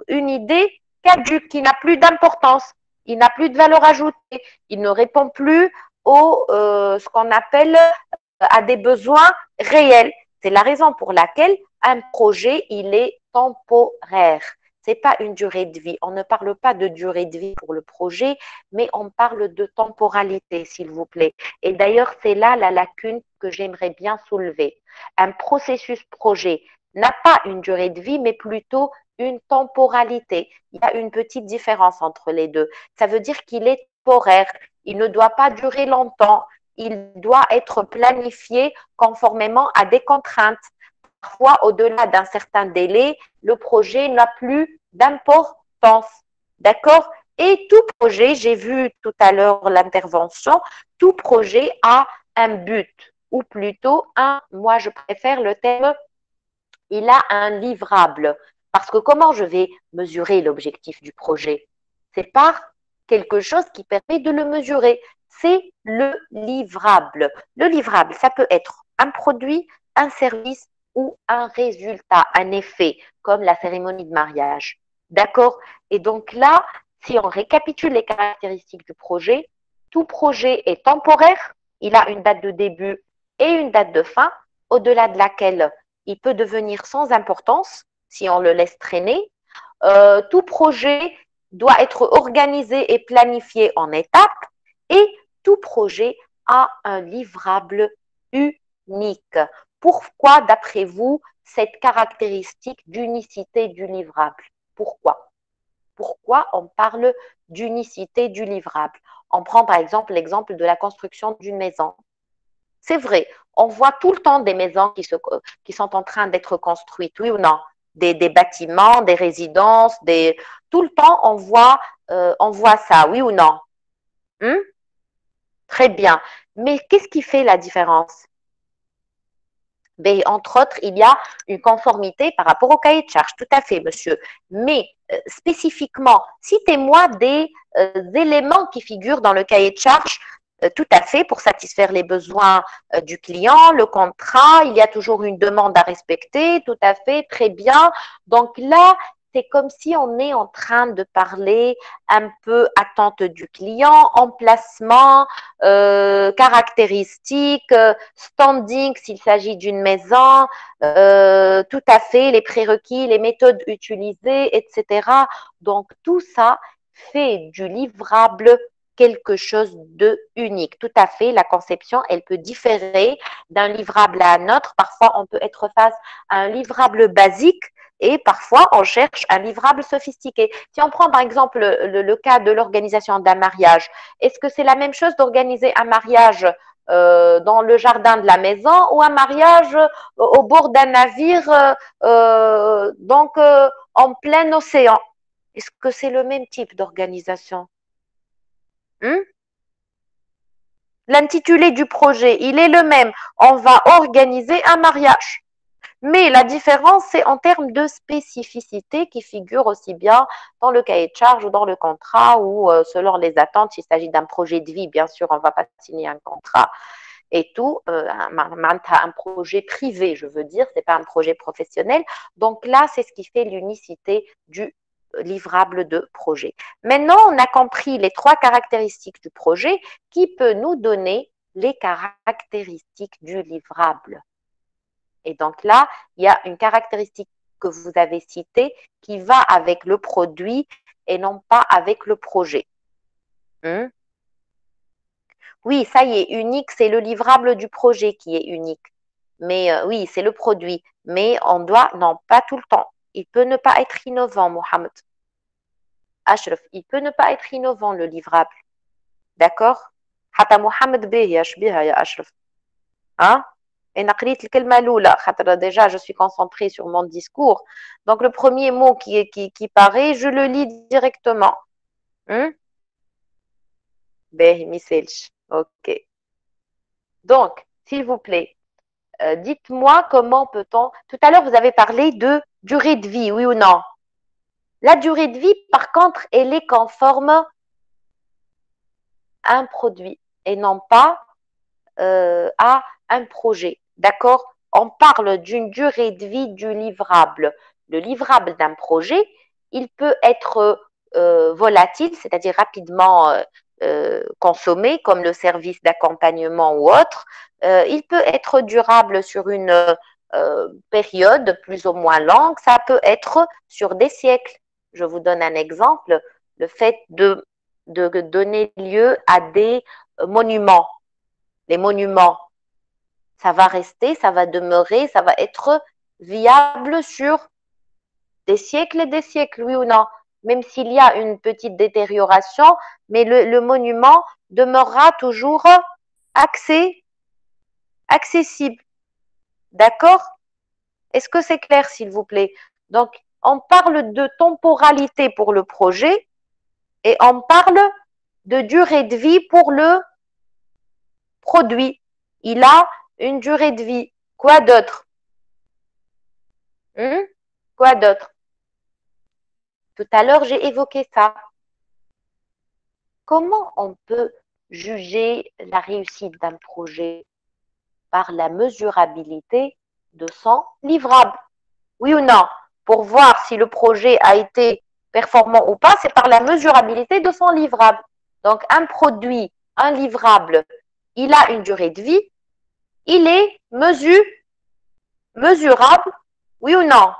une idée caduque qui n'a plus d'importance, il n'a plus de valeur ajoutée, il ne répond plus ce qu'on appelle à des besoins réels. C'est la raison pour laquelle un projet, il est temporaire. Ce n'est pas une durée de vie. On ne parle pas de durée de vie pour le projet, mais on parle de temporalité, s'il vous plaît. Et d'ailleurs, c'est là la lacune que j'aimerais bien soulever. Un processus projet n'a pas une durée de vie, mais plutôt une temporalité. Il y a une petite différence entre les deux. Ça veut dire qu'il est temporaire. Il ne doit pas durer longtemps. Il doit être planifié conformément à des contraintes. Parfois, au-delà d'un certain délai, le projet n'a plus d'importance. D'accord? Et tout projet, j'ai vu tout à l'heure l'intervention, tout projet a un but, ou plutôt moi je préfère le terme, il a un livrable. Parce que comment je vais mesurer l'objectif du projet? C'est par quelque chose qui permet de le mesurer. C'est le livrable. Le livrable, ça peut être un produit, un service, ou un résultat, un effet, comme la cérémonie de mariage. D'accord? Et donc là, si on récapitule les caractéristiques du projet, tout projet est temporaire, il a une date de début et une date de fin, au-delà de laquelle il peut devenir sans importance si on le laisse traîner. Tout projet doit être organisé et planifié en étapes et tout projet a un livrable unique. Pourquoi, d'après vous, cette caractéristique d'unicité du livrable? Pourquoi? Pourquoi on parle d'unicité du livrable? On prend par exemple l'exemple de la construction d'une maison. C'est vrai, on voit tout le temps des maisons qui sont en train d'être construites, oui ou non? Des bâtiments, des résidences, tout le temps on voit ça, oui ou non? Très bien. Mais qu'est-ce qui fait la différence? Ben, entre autres, il y a une conformité par rapport au cahier de charge. Tout à fait, monsieur. Mais spécifiquement, citez-moi des éléments qui figurent dans le cahier de charge, tout à fait, pour satisfaire les besoins du client, le contrat. Il y a toujours une demande à respecter, tout à fait, très bien. Donc là, c'est comme si on est en train de parler un peu attente du client, emplacement, caractéristiques, standing s'il s'agit d'une maison, tout à fait, les prérequis, les méthodes utilisées, etc. Donc, tout ça fait du livrable quelque chose de unique. Tout à fait, la conception, elle peut différer d'un livrable à un autre. Parfois, on peut être face à un livrable basique et parfois, on cherche un livrable sophistiqué. Si on prend par exemple le cas de l'organisation d'un mariage, est-ce que c'est la même chose d'organiser un mariage dans le jardin de la maison ou un mariage au bord d'un navire, en plein océan? Est-ce que c'est le même type d'organisation? L'intitulé du projet, il est le même. On va organiser un mariage. Mais la différence, c'est en termes de spécificité qui figure aussi bien dans le cahier de charge ou dans le contrat ou selon les attentes. S'il s'agit d'un projet de vie, bien sûr, on ne va pas signer un contrat et tout. Un projet privé, je veux dire, ce n'est pas un projet professionnel. Donc là, c'est ce qui fait l'unicité du livrable de projet. Maintenant, on a compris les 3 caractéristiques du projet qui peut nous donner les caractéristiques du livrable. Et donc là, il y a une caractéristique que vous avez citée qui va avec le produit et non pas avec le projet. Oui, ça y est, unique, c'est le livrable du projet qui est unique. Mais oui, c'est le produit. Mais on doit, non, pas tout le temps. Il peut ne pas être innovant, Mohamed. Ashraf, il peut ne pas être innovant, le livrable. D'accord? حتى محمد باهي بها يا أشرف. Hein? Et نقريت الكلمة الأولى خاطر déjà je suis concentrée sur mon discours. Donc le premier mot qui paraît, je le lis directement. باهي ما يسالش. OK. Donc, s'il vous plaît, dites-moi comment peut-on... Tout à l'heure, vous avez parlé de durée de vie, oui ou non? La durée de vie, par contre, elle est conforme à un produit et non pas à un projet. D'accord? On parle d'une durée de vie du livrable. Le livrable d'un projet, il peut être volatile, c'est-à-dire rapidement consommé, comme le service d'accompagnement ou autre. Il peut être durable sur une période plus ou moins longue. Ça peut être sur des siècles. Je vous donne un exemple. Le fait de donner lieu à des monuments. Les monuments, ça va rester, ça va demeurer, ça va être viable sur des siècles et des siècles, oui ou non? Même s'il y a une petite détérioration, mais le monument demeurera toujours accessible. D'accord? Est-ce que c'est clair, s'il vous plaît? Donc, on parle de temporalité pour le projet et on parle de durée de vie pour le produit. Il a une durée de vie. Quoi d'autre? Quoi d'autre? Tout à l'heure, j'ai évoqué ça. Comment on peut juger la réussite d'un projet? Par la mesurabilité de son livrable. Oui ou non? Pour voir si le projet a été performant ou pas, c'est par la mesurabilité de son livrable. Donc, un produit, un livrable, il a une durée de vie, il est mesurable, oui ou non?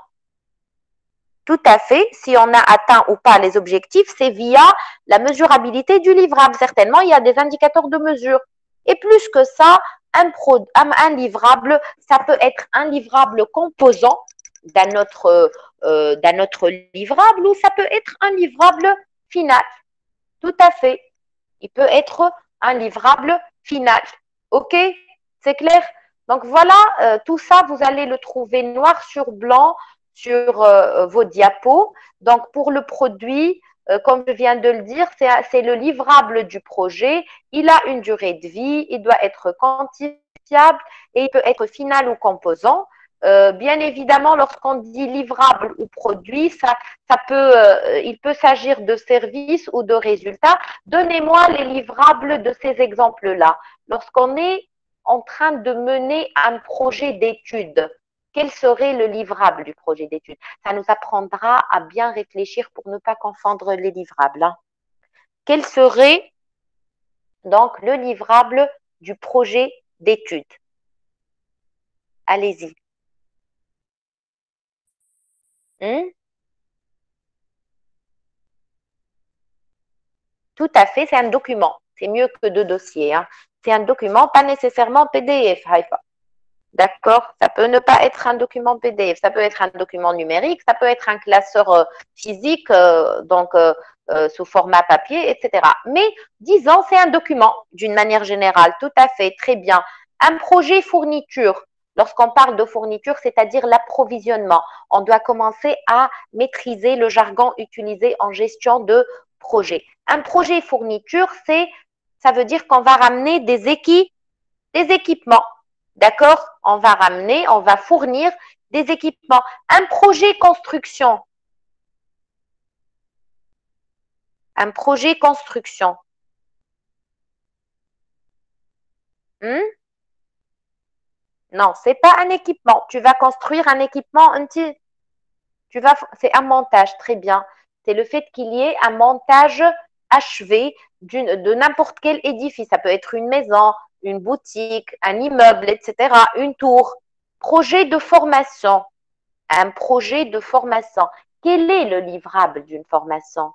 Tout à fait. Si on a atteint ou pas les objectifs, c'est via la mesurabilité du livrable. Certainement, il y a des indicateurs de mesure. Et plus que ça, un livrable, ça peut être un livrable composant d'un autre livrable ou ça peut être un livrable final. Tout à fait. Il peut être un livrable final. OK? C'est clair? Donc voilà, tout ça, vous allez le trouver noir sur blanc sur vos diapos. Donc pour le produit, comme je viens de le dire, c'est le livrable du projet. Il a une durée de vie, il doit être quantifiable et il peut être final ou composant. Bien évidemment, lorsqu'on dit livrable ou produit, il peut s'agir de services ou de résultats. Donnez-moi les livrables de ces exemples-là. Lorsqu'on est en train de mener un projet d'étude, Quel serait le livrable du projet d'étude? Ça nous apprendra à bien réfléchir pour ne pas confondre les livrables. Hein. Quel serait donc le livrable du projet d'étude? Allez-y. Tout à fait, c'est un document. C'est mieux que deux dossiers. Hein. C'est un document, pas nécessairement PDF, Haïfa. D'accord? Ça peut ne pas être un document PDF, ça peut être un document numérique, ça peut être un classeur physique, sous format papier, etc. Mais disons, c'est un document d'une manière générale, tout à fait, très bien. Un projet fourniture. Lorsqu'on parle de fourniture, c'est-à-dire l'approvisionnement, on doit commencer à maîtriser le jargon utilisé en gestion de projet. Un projet fourniture, ça veut dire qu'on va ramener des équipements. D'accord? On va fournir des équipements. Un projet construction. Un projet construction. Non, c'est pas un équipement. Tu vas construire un équipement, c'est un montage, très bien. C'est le fait qu'il y ait un montage achevé de n'importe quel édifice. Ça peut être une maison, une boutique, un immeuble, etc., une tour. Projet de formation. Un projet de formation. Quel est le livrable d'une formation?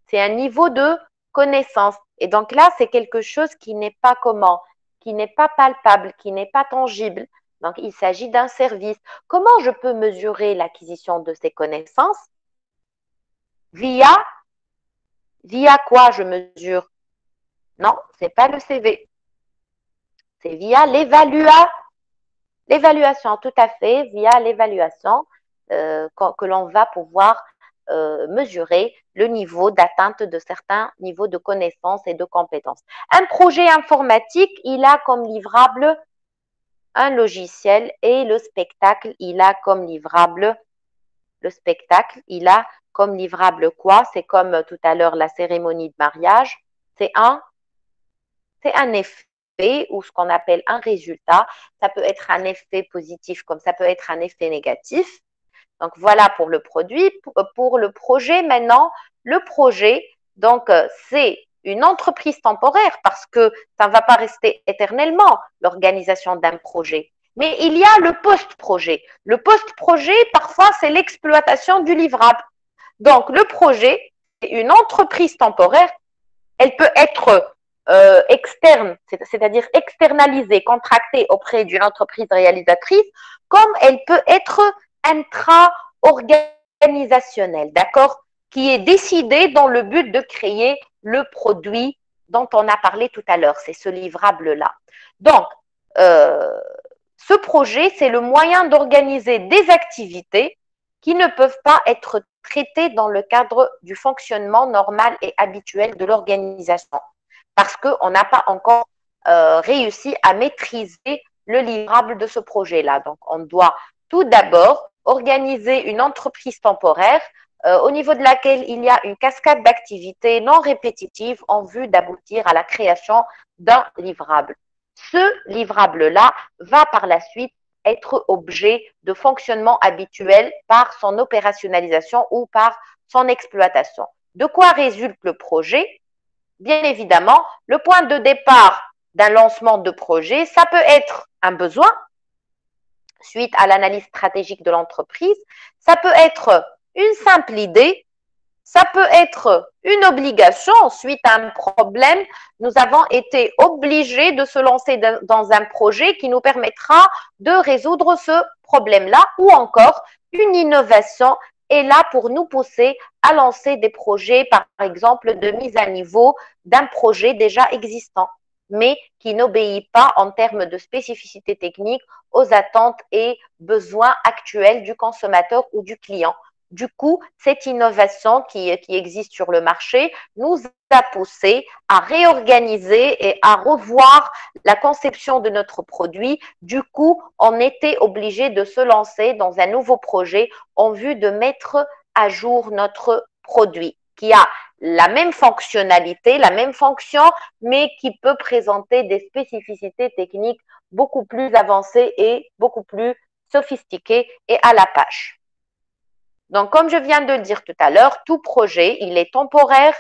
C'est un niveau de connaissance. Et donc là, c'est quelque chose qui n'est pas comment? Qui n'est pas palpable, qui n'est pas tangible. Donc, il s'agit d'un service. Comment je peux mesurer l'acquisition de ces connaissances? Via quoi je mesure? Non, ce n'est pas le CV. C'est via l'évaluation, tout à fait, via l'évaluation que l'on va pouvoir mesurer le niveau d'atteinte de certains niveaux de connaissances et de compétences. Un projet informatique, il a comme livrable un logiciel et le spectacle, il a comme livrable quoi? C'est comme tout à l'heure la cérémonie de mariage, c'est un effet ou ce qu'on appelle un résultat. Ça peut être un effet positif comme ça peut être un effet négatif. Donc, voilà pour le produit. Pour le projet, maintenant, le projet, donc, c'est une entreprise temporaire parce que ça ne va pas rester éternellement, l'organisation d'un projet. Mais il y a le post-projet. Le post-projet, parfois, c'est l'exploitation du livrable. Donc, le projet, c'est une entreprise temporaire. Elle peut être externe, c'est-à-dire externalisée, contractée auprès d'une entreprise réalisatrice, comme elle peut être intra-organisationnel, d'accord? Qui est décidé dans le but de créer le produit dont on a parlé tout à l'heure. C'est ce livrable-là. Donc, ce projet, c'est le moyen d'organiser des activités qui ne peuvent pas être traitées dans le cadre du fonctionnement normal et habituel de l'organisation. Parce qu'on n'a pas encore réussi à maîtriser le livrable de ce projet-là. Donc, on doit tout d'abord organiser une entreprise temporaire au niveau de laquelle il y a une cascade d'activités non répétitives en vue d'aboutir à la création d'un livrable. Ce livrable-là va par la suite être objet de fonctionnement habituel par son opérationnalisation ou par son exploitation. De quoi résulte le projet? Bien évidemment, le point de départ d'un lancement de projet, ça peut être un besoin, suite à l'analyse stratégique de l'entreprise. Ça peut être une simple idée, ça peut être une obligation suite à un problème. Nous avons été obligés de se lancer dans un projet qui nous permettra de résoudre ce problème-là ou encore une innovation est là pour nous pousser à lancer des projets, par exemple, de mise à niveau d'un projet déjà existant, mais qui n'obéit pas en termes de spécificité technique aux attentes et besoins actuels du consommateur ou du client. Du coup, cette innovation qui existe sur le marché nous a poussé à réorganiser et à revoir la conception de notre produit. Du coup, on était obligé de se lancer dans un nouveau projet en vue de mettre à jour notre produit qui a la même fonctionnalité, la même fonction, mais qui peut présenter des spécificités techniques beaucoup plus avancé et beaucoup plus sophistiqué et à la page. Donc, comme je viens de le dire tout à l'heure, tout projet, il est temporaire,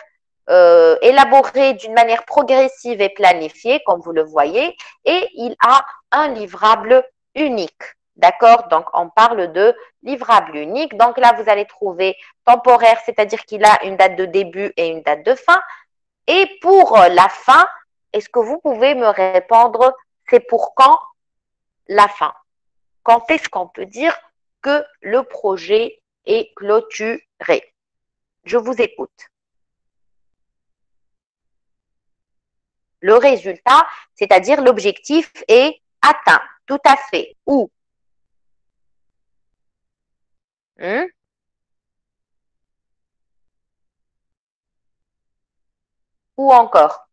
élaboré d'une manière progressive et planifiée, comme vous le voyez, et il a un livrable unique. D'accord? Donc, on parle de livrable unique. Donc là, vous allez trouver temporaire, c'est-à-dire qu'il a une date de début et une date de fin. Et pour la fin, est-ce que vous pouvez me répondre, c'est pour quand la fin? Quand est-ce qu'on peut dire que le projet est clôturé? Je vous écoute. Le résultat, c'est-à-dire l'objectif est atteint. Tout à fait. Où? Ou encore,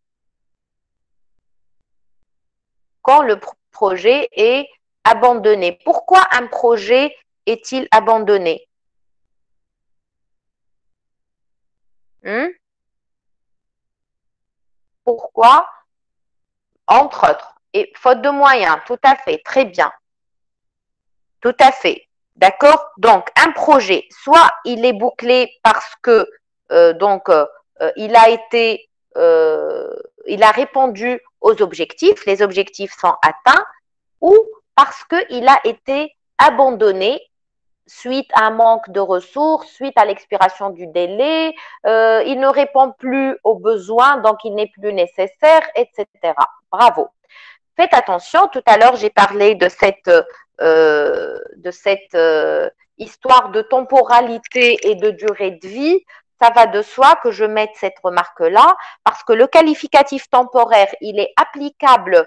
quand le projet est abandonné. Pourquoi un projet est-il abandonné? Pourquoi? Entre autres. Et faute de moyens, tout à fait, très bien. Tout à fait. D'accord? Donc, un projet, soit il est bouclé parce que il a été, il a répondu aux objectifs, les objectifs sont atteints, ou parce qu'il a été abandonné suite à un manque de ressources, suite à l'expiration du délai, il ne répond plus aux besoins, donc il n'est plus nécessaire, etc. Bravo. Faites attention, tout à l'heure j'ai parlé de cette histoire de temporalité et de durée de vie. Ça va de soi que je mette cette remarque-là, parce que le qualificatif temporaire, il est applicable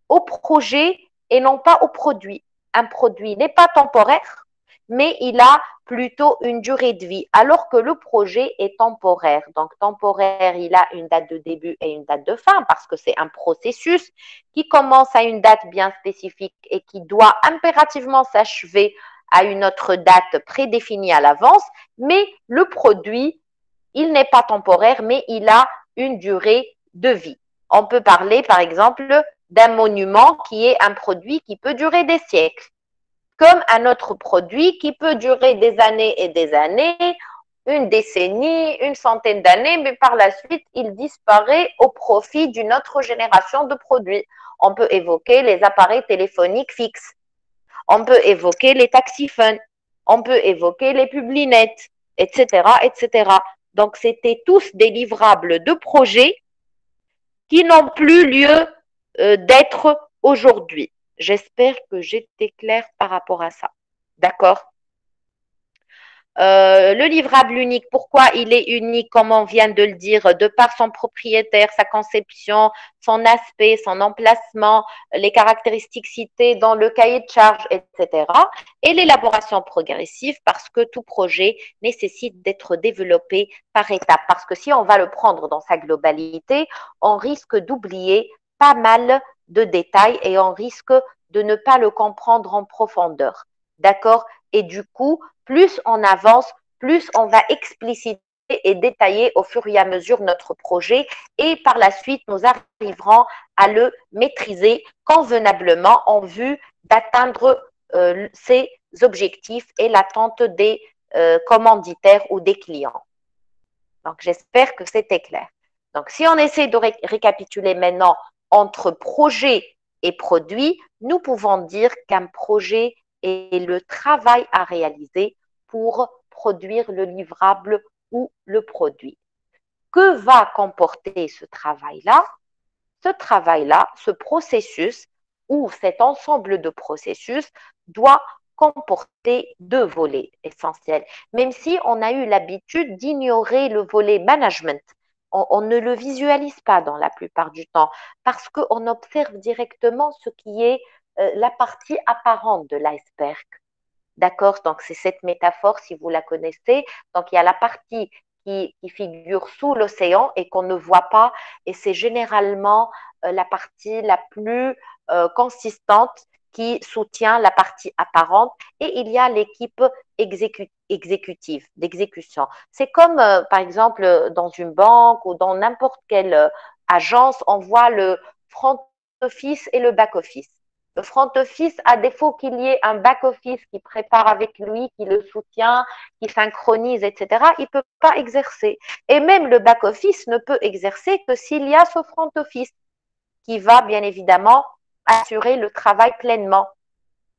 au projet et non pas au produit. Un produit n'est pas temporaire, mais il a plutôt une durée de vie, alors que le projet est temporaire. Donc, temporaire, il a une date de début et une date de fin, parce que c'est un processus qui commence à une date bien spécifique et qui doit impérativement s'achever à une autre date prédéfinie à l'avance, mais le produit, il n'est pas temporaire, mais il a une durée de vie. On peut parler, par exemple, d'un monument qui est un produit qui peut durer des siècles, comme un autre produit qui peut durer des années et des années, une décennie, une centaine d'années, mais par la suite, il disparaît au profit d'une autre génération de produits. On peut évoquer les appareils téléphoniques fixes. On peut évoquer les taxiphones. On peut évoquer les publinettes, etc., etc. Donc, c'était tous des livrables de projets qui n'ont plus lieu d'être aujourd'hui. J'espère que j'étais claire par rapport à ça. D'accord? Le livrable unique, pourquoi il est unique, comme on vient de le dire, de par son propriétaire, sa conception, son aspect, son emplacement, les caractéristiques citées dans le cahier de charge, etc. Et l'élaboration progressive, parce que tout projet nécessite d'être développé par étapes. Parce que si on va le prendre dans sa globalité, on risque d'oublier pas mal de détails et on risque de ne pas le comprendre en profondeur. D'accord? Et du coup, plus on avance, plus on va expliciter et détailler au fur et à mesure notre projet et par la suite, nous arriverons à le maîtriser convenablement en vue d'atteindre ces objectifs et l'attente des commanditaires ou des clients. Donc, j'espère que c'était clair. Donc, si on essaie de récapituler maintenant entre projet et produit, nous pouvons dire qu'un projet est le travail à réaliser pour produire le livrable ou le produit. Que va comporter ce travail-là? Ce travail-là, ce processus ou cet ensemble de processus doit comporter deux volets essentiels, même si on a eu l'habitude d'ignorer le volet management. On ne le visualise pas dans la plupart du temps parce qu'on observe directement ce qui est la partie apparente de l'iceberg. D'accord? Donc, c'est cette métaphore, si vous la connaissez. Donc, il y a la partie qui figure sous l'océan et qu'on ne voit pas. Et c'est généralement la partie la plus consistante qui soutient la partie apparente. Et il y a l'équipe exécutive, d'exécution. C'est comme, par exemple, dans une banque ou dans n'importe quelle agence, on voit le front office et le back office. Le front office, à défaut qu'il y ait un back office qui prépare avec lui, qui le soutient, qui synchronise, etc., il ne peut pas exercer. Et même le back office ne peut exercer que s'il y a ce front office qui va bien évidemment assurer le travail pleinement.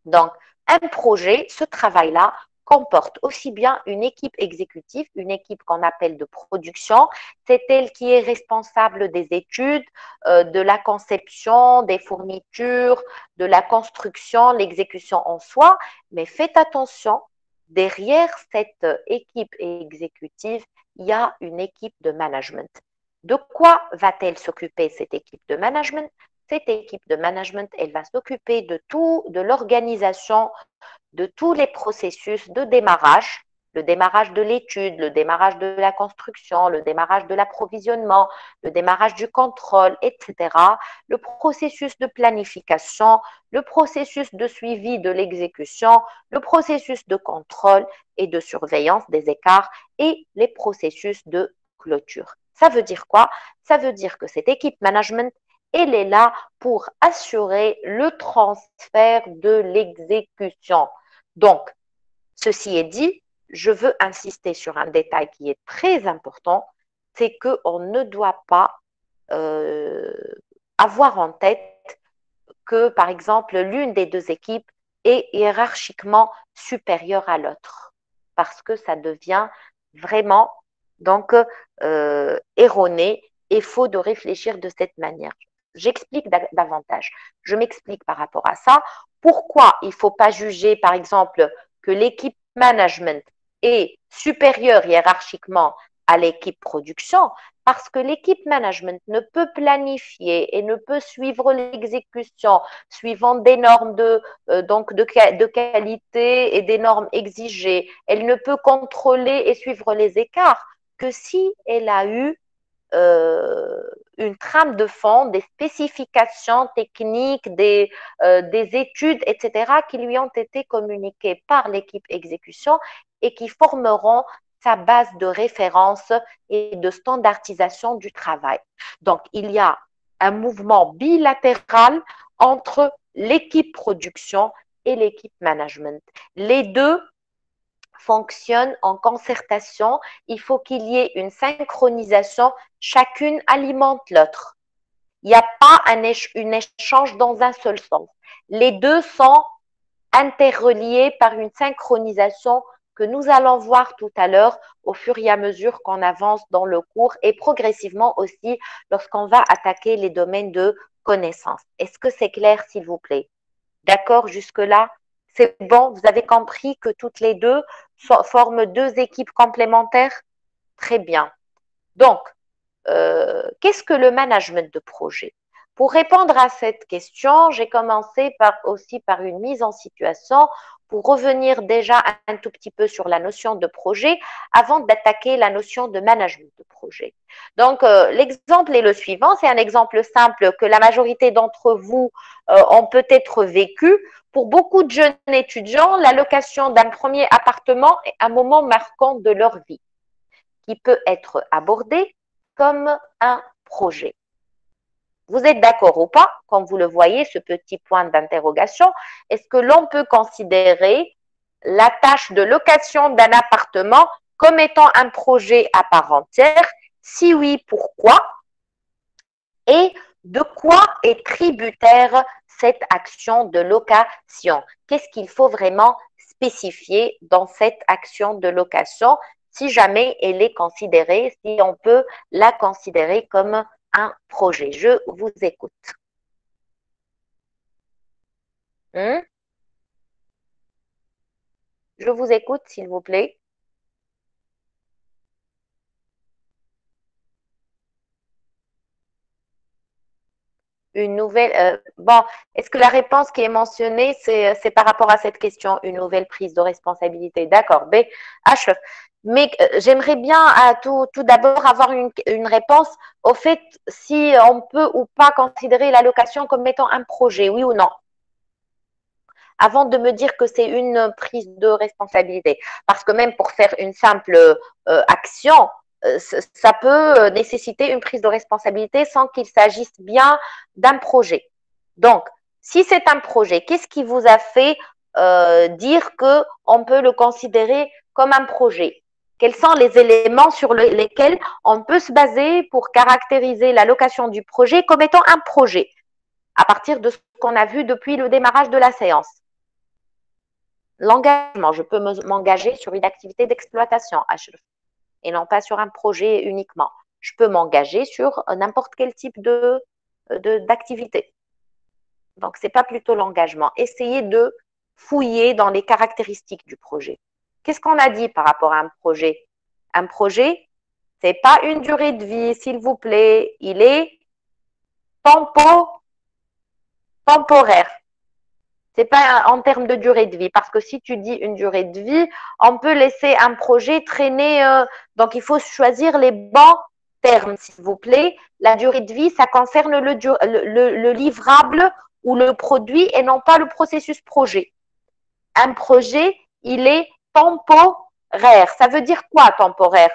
Donc, un projet, ce travail-là, comporte aussi bien une équipe exécutive, une équipe qu'on appelle de production, c'est elle qui est responsable des études, de la conception, des fournitures, de la construction, l'exécution en soi, mais faites attention, derrière cette équipe exécutive, il y a une équipe de management. De quoi va-t-elle s'occuper, cette équipe de management? Cette équipe de management, elle va s'occuper de tout, de l'organisation, de tous les processus de démarrage, le démarrage de l'étude, le démarrage de la construction, le démarrage de l'approvisionnement, le démarrage du contrôle, etc., le processus de planification, le processus de suivi de l'exécution, le processus de contrôle et de surveillance des écarts et les processus de clôture. Ça veut dire quoi? Ça veut dire que cette équipe management, elle est là pour assurer le transfert de l'exécution. Donc, ceci est dit, je veux insister sur un détail qui est très important, c'est qu'on ne doit pas avoir en tête que, par exemple, l'une des deux équipes est hiérarchiquement supérieure à l'autre, parce que ça devient vraiment donc erroné et faux de réfléchir de cette manière. J'explique davantage. Je m'explique par rapport à ça. Pourquoi il ne faut pas juger, par exemple, que l'équipe management est supérieure hiérarchiquement à l'équipe production? Parce que l'équipe management ne peut planifier et ne peut suivre l'exécution suivant des normes de qualité et des normes exigées. Elle ne peut contrôler et suivre les écarts que si elle a eu une trame de fond, des spécifications techniques, des études, etc., qui lui ont été communiquées par l'équipe exécution et qui formeront sa base de référence et de standardisation du travail. Donc, il y a un mouvement bilatéral entre l'équipe production et l'équipe management. Les deux fonctionnent en concertation. Il faut qu'il y ait une synchronisation. Chacune alimente l'autre. Il n'y a pas un échange dans un seul sens. Les deux sont interreliés par une synchronisation que nous allons voir tout à l'heure au fur et à mesure qu'on avance dans le cours et progressivement aussi lorsqu'on va attaquer les domaines de connaissances. Est-ce que c'est clair, s'il vous plaît? D'accord jusque-là? C'est bon? Vous avez compris que toutes les deux forment deux équipes complémentaires? Très bien. Donc, qu'est-ce que le management de projet? Pour répondre à cette question, j'ai commencé aussi par une mise en situation pour revenir déjà un tout petit peu sur la notion de projet avant d'attaquer la notion de management de projet. Donc, l'exemple est le suivant. C'est un exemple simple que la majorité d'entre vous ont peut-être vécu. Pour beaucoup de jeunes étudiants, la location d'un premier appartement est un moment marquant de leur vie qui peut être abordé comme un projet. Vous êtes d'accord ou pas, quand vous le voyez, ce petit point d'interrogation, est-ce que l'on peut considérer la tâche de location d'un appartement comme étant un projet à part entière? Si oui, pourquoi? Et de quoi est tributaire cette action de location? Qu'est-ce qu'il faut vraiment spécifier dans cette action de location si jamais elle est considérée, si on peut la considérer comme un projet? Je vous écoute. Je vous écoute, s'il vous plaît. Une nouvelle. Bon, est-ce que la réponse qui est mentionnée, c'est par rapport à cette question, une nouvelle prise de responsabilité? D'accord. B, H. Mais j'aimerais bien tout d'abord avoir une réponse au fait si on peut ou pas considérer l'allocation comme étant un projet, oui ou non, avant de me dire que c'est une prise de responsabilité. Parce que même pour faire une simple action, ça peut nécessiter une prise de responsabilité sans qu'il s'agisse bien d'un projet. Donc, Si c'est un projet, qu'est-ce qui vous a fait dire qu'on peut le considérer comme un projet? Quels sont les éléments sur lesquels on peut se baser pour caractériser l'allocation du projet comme étant un projet, à partir de ce qu'on a vu depuis le démarrage de la séance? L'engagement, je peux m'engager sur une activité d'exploitation, et non pas sur un projet uniquement. Je peux m'engager sur n'importe quel type d'activité. Donc, ce n'est pas plutôt l'engagement. Essayez de fouiller dans les caractéristiques du projet. Qu'est-ce qu'on a dit par rapport à un projet? Un projet, ce n'est pas une durée de vie, s'il vous plaît. Il est temporaire. Ce n'est pas en termes de durée de vie, parce que si tu dis une durée de vie, on peut laisser un projet traîner. Donc, il faut choisir les bons termes, s'il vous plaît. La durée de vie, ça concerne le livrable ou le produit et non pas le processus projet. Un projet, il est temporaire. Ça veut dire quoi, temporaire?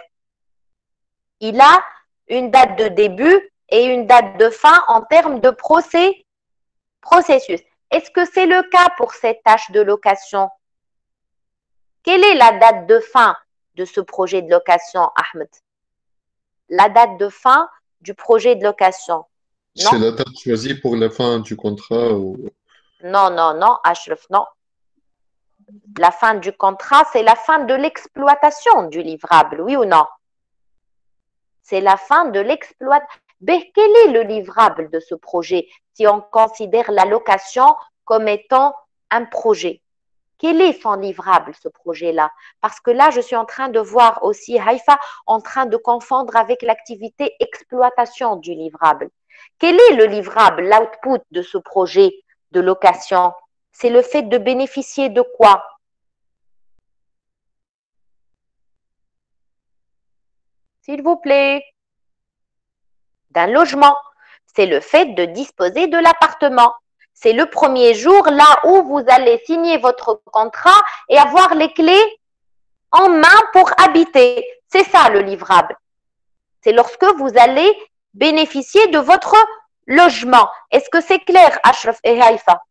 Il a une date de début et une date de fin en termes de processus. Est-ce que c'est le cas pour cette tâche de location? Quelle est la date de fin de ce projet de location, Ahmed? La date de fin du projet de location. C'est la date choisie pour la fin du contrat ou... Non, Ashraf, non. La fin du contrat, c'est la fin de l'exploitation du livrable, oui ou non? C'est la fin de l'exploitation. Mais quel est le livrable de ce projet si on considère la location comme étant un projet? Quel est son livrable, ce projet-là? Parce que là, je suis en train de voir aussi Haïfa en train de confondre avec l'activité exploitation du livrable. Quel est le livrable, l'output de ce projet de location? C'est le fait de bénéficier de quoi? S'il vous plaît. D'un logement. C'est le fait de disposer de l'appartement. C'est le premier jour là où vous allez signer votre contrat et avoir les clés en main pour habiter. C'est ça le livrable. C'est lorsque vous allez bénéficier de votre logement. Est-ce que c'est clair, Ashraf et Haïfa?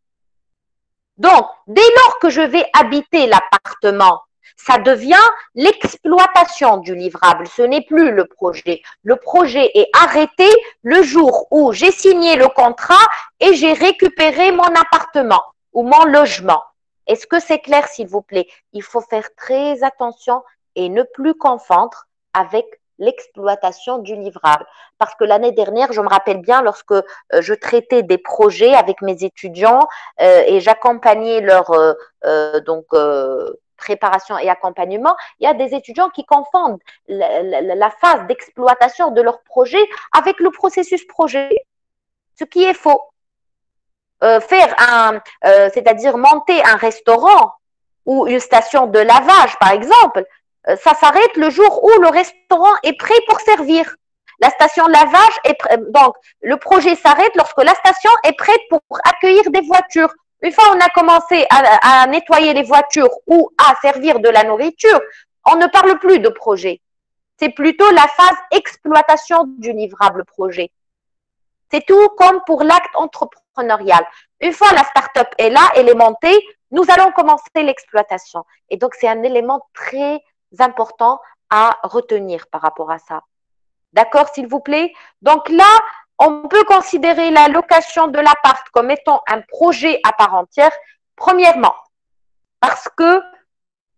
Donc, dès lors que je vais habiter l'appartement, ça devient l'exploitation du livrable. Ce n'est plus le projet. Le projet est arrêté le jour où j'ai signé le contrat et j'ai récupéré mon appartement ou mon logement. Est-ce que c'est clair, s'il vous plaît? Il faut faire très attention et ne plus confondre avec l'exploitation du livrable. Parce que l'année dernière, je me rappelle bien, lorsque je traitais des projets avec mes étudiants et j'accompagnais leur préparation et accompagnement, il y a des étudiants qui confondent la phase d'exploitation de leur projet avec le processus projet, ce qui est faux. C'est-à-dire monter un restaurant ou une station de lavage, par exemple, ça s'arrête le jour où le restaurant est prêt pour servir. La station de lavage donc le projet s'arrête lorsque la station est prête pour accueillir des voitures. Une fois on a commencé à nettoyer les voitures ou à servir de la nourriture, on ne parle plus de projet. C'est plutôt la phase exploitation du livrable projet. C'est tout comme pour l'acte entrepreneurial. Une fois la start-up est là, elle est montée, nous allons commencer l'exploitation. Et donc, c'est un élément très important à retenir par rapport à ça. D'accord, s'il vous plaît? Donc là, on peut considérer la location de l'appart comme étant un projet à part entière, premièrement, parce que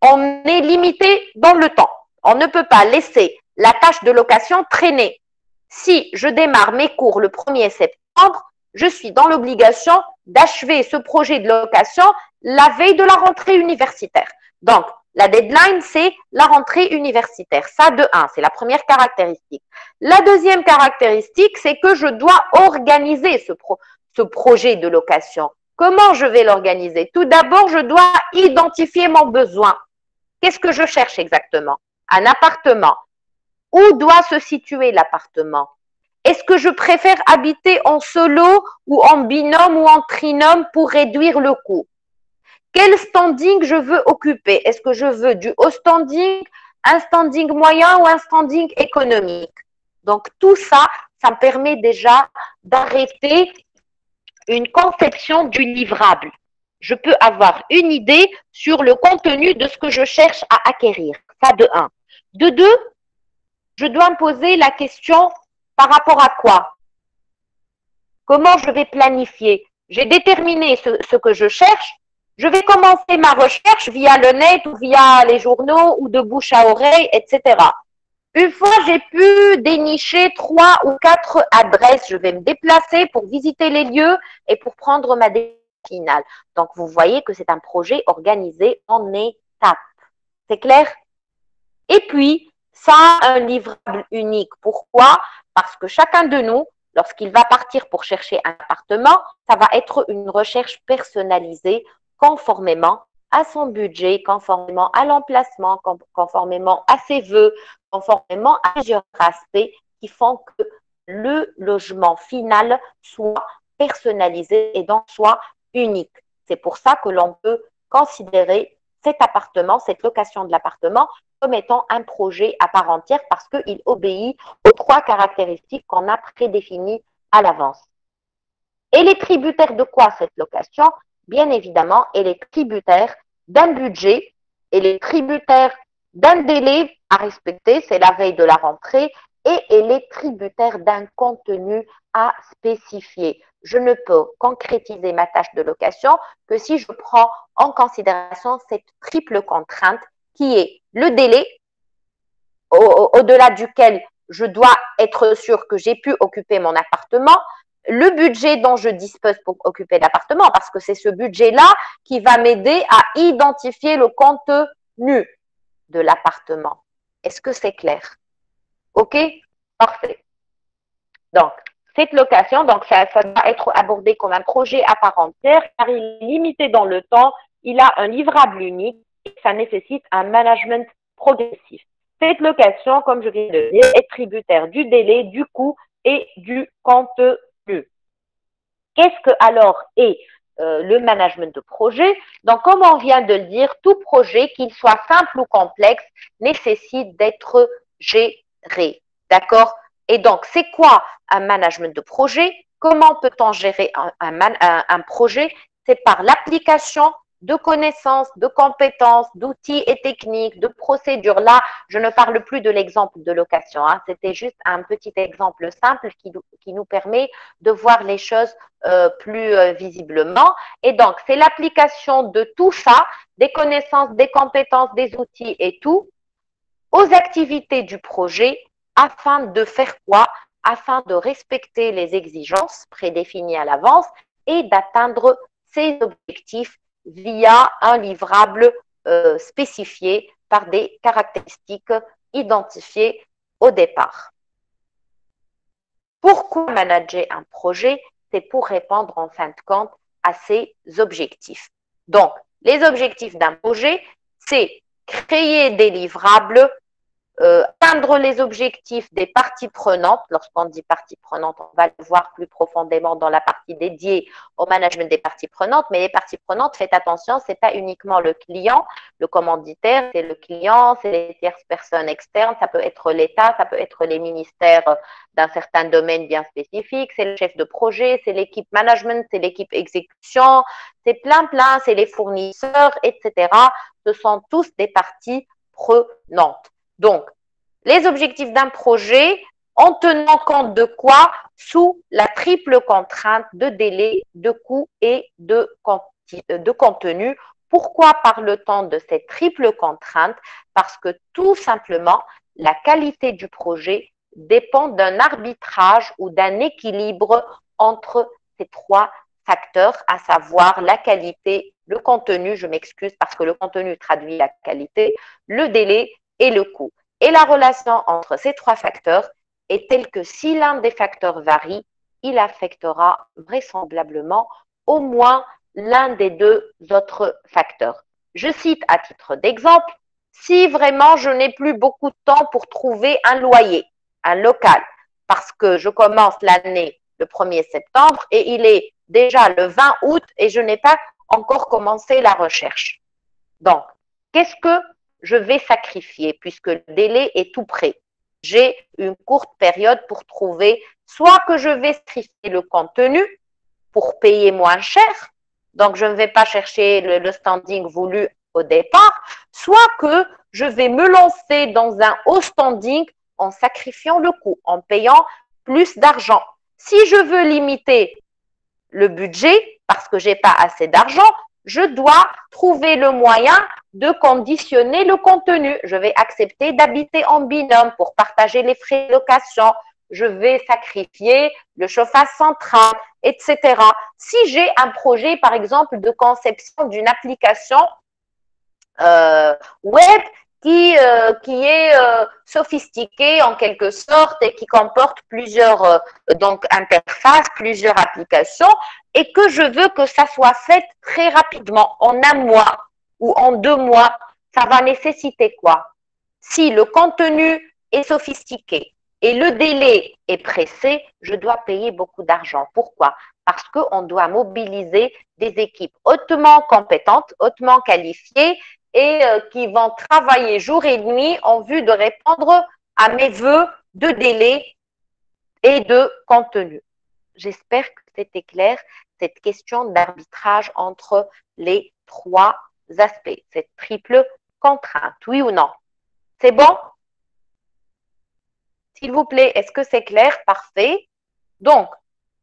on est limité dans le temps. On ne peut pas laisser la tâche de location traîner. Si je démarre mes cours le 1er septembre, je suis dans l'obligation d'achever ce projet de location la veille de la rentrée universitaire. Donc, la deadline, c'est la rentrée universitaire. Ça, de 1, c'est la première caractéristique. La deuxième caractéristique, c'est que je dois organiser ce projet de location. Comment je vais l'organiser? Tout d'abord, je dois identifier mon besoin. Qu'est-ce que je cherche exactement? Un appartement. Où doit se situer l'appartement? Est-ce que je préfère habiter en solo ou en binôme ou en trinôme pour réduire le coût? Quel standing je veux occuper? Est-ce que je veux du haut standing, un standing moyen ou un standing économique? Donc, tout ça, ça me permet déjà d'arrêter une conception du livrable. Je peux avoir une idée sur le contenu de ce que je cherche à acquérir. Ça de un. De deux, je dois me poser la question par rapport à quoi? Comment je vais planifier? J'ai déterminé ce que je cherche. Je vais commencer ma recherche via le net ou via les journaux ou de bouche à oreille, etc. Une fois j'ai pu dénicher 3 ou 4 adresses, je vais me déplacer pour visiter les lieux et pour prendre ma décision finale. Donc, vous voyez que c'est un projet organisé en étapes. C'est clair? Et puis, ça a un livrable unique. Pourquoi? Parce que chacun de nous, lorsqu'il va partir pour chercher un appartement, ça va être une recherche personnalisée conformément à son budget, conformément à l'emplacement, conformément à ses vœux, conformément à plusieurs aspects qui font que le logement final soit personnalisé et donc soit unique. C'est pour ça que l'on peut considérer cet appartement, cette location de l'appartement, comme étant un projet à part entière parce qu'il obéit aux 3 caractéristiques qu'on a prédéfinies à l'avance. Elle est tributaire de quoi cette location? Bien évidemment, elle est tributaire d'un budget, elle est tributaire d'un délai à respecter, c'est la veille de la rentrée, et elle est tributaire d'un contenu à spécifier. Je ne peux concrétiser ma tâche de location que si je prends en considération cette triple contrainte qui est le délai, au-delà duquel je dois être sûr que j'ai pu occuper mon appartement, le budget dont je dispose pour occuper l'appartement, parce que c'est ce budget-là qui va m'aider à identifier le contenu de l'appartement. Est-ce que c'est clair? OK? Parfait. Donc, cette location, donc ça doit être abordé comme un projet à part entière, car il est limité dans le temps, il a un livrable unique et ça nécessite un management progressif. Cette location, comme je viens de le dire, est tributaire du délai, du coût et du contenu. Qu'est-ce que alors est le management de projet? Donc, comme on vient de le dire, tout projet, qu'il soit simple ou complexe, nécessite d'être géré. D'accord? Et donc, c'est quoi un management de projet? Comment peut-on gérer un projet? C'est par l'application de connaissances, de compétences, d'outils et techniques, de procédures. Là, je ne parle plus de l'exemple de location. Hein. C'était juste un petit exemple simple qui nous permet de voir les choses plus visiblement. Et donc, c'est l'application de tout ça, des connaissances, des compétences, des outils et tout, aux activités du projet afin de faire quoi? Afin de respecter les exigences prédéfinies à l'avance et d'atteindre ses objectifs via un livrable spécifié par des caractéristiques identifiées au départ. Pourquoi manager un projet? C'est pour répondre en fin de compte à ces objectifs. Donc, les objectifs d'un projet, c'est créer des livrables, atteindre les objectifs des parties prenantes. Lorsqu'on dit parties prenantes, on va le voir plus profondément dans la partie dédiée au management des parties prenantes. Mais les parties prenantes, faites attention, ce n'est pas uniquement le client, le commanditaire, c'est le client, c'est les tierces personnes externes, ça peut être l'État, ça peut être les ministères d'un certain domaine bien spécifique, c'est le chef de projet, c'est l'équipe management, c'est l'équipe exécution, c'est plein, c'est les fournisseurs, etc. Ce sont tous des parties prenantes. Donc, les objectifs d'un projet en tenant compte de quoi? Sous la triple contrainte de délai, de coût et de contenu. Pourquoi parle-t-on de cette triple contrainte? Parce que tout simplement, la qualité du projet dépend d'un arbitrage ou d'un équilibre entre ces 3 facteurs, à savoir la qualité, le contenu, je m'excuse parce que le contenu traduit la qualité, le délai et le coût. Et la relation entre ces 3 facteurs est telle que si l'un des facteurs varie, il affectera vraisemblablement au moins l'un des 2 autres facteurs. Je cite à titre d'exemple, si vraiment je n'ai plus beaucoup de temps pour trouver un loyer, un local, parce que je commence l'année le 1er septembre et il est déjà le 20 août et je n'ai pas encore commencé la recherche. Donc, qu'est-ce que je vais sacrifier puisque le délai est tout prêt? J'ai une courte période pour trouver soit que je vais sacrifier le contenu pour payer moins cher, donc je ne vais pas chercher le standing voulu au départ, soit que je vais me lancer dans un haut standing en sacrifiant le coût, en payant plus d'argent. Si je veux limiter le budget parce que j'ai pas assez d'argent, je dois trouver le moyen de conditionner le contenu. Je vais accepter d'habiter en binôme pour partager les frais de location. Je vais sacrifier le chauffage central, etc. Si j'ai un projet, par exemple, de conception d'une application web qui est sophistiquée en quelque sorte et qui comporte plusieurs donc interfaces, plusieurs applications, et que je veux que ça soit fait très rapidement, en un mois ou en 2 mois, ça va nécessiter quoi? Si le contenu est sophistiqué et le délai est pressé, je dois payer beaucoup d'argent. Pourquoi? Parce qu'on doit mobiliser des équipes hautement compétentes, hautement qualifiées et qui vont travailler jour et nuit en vue de répondre à mes vœux de délai et de contenu. J'espère que c'était clair, cette question d'arbitrage entre les 3 aspects, cette triple contrainte, oui ou non? C'est bon? S'il vous plaît, est-ce que c'est clair? Parfait. Donc,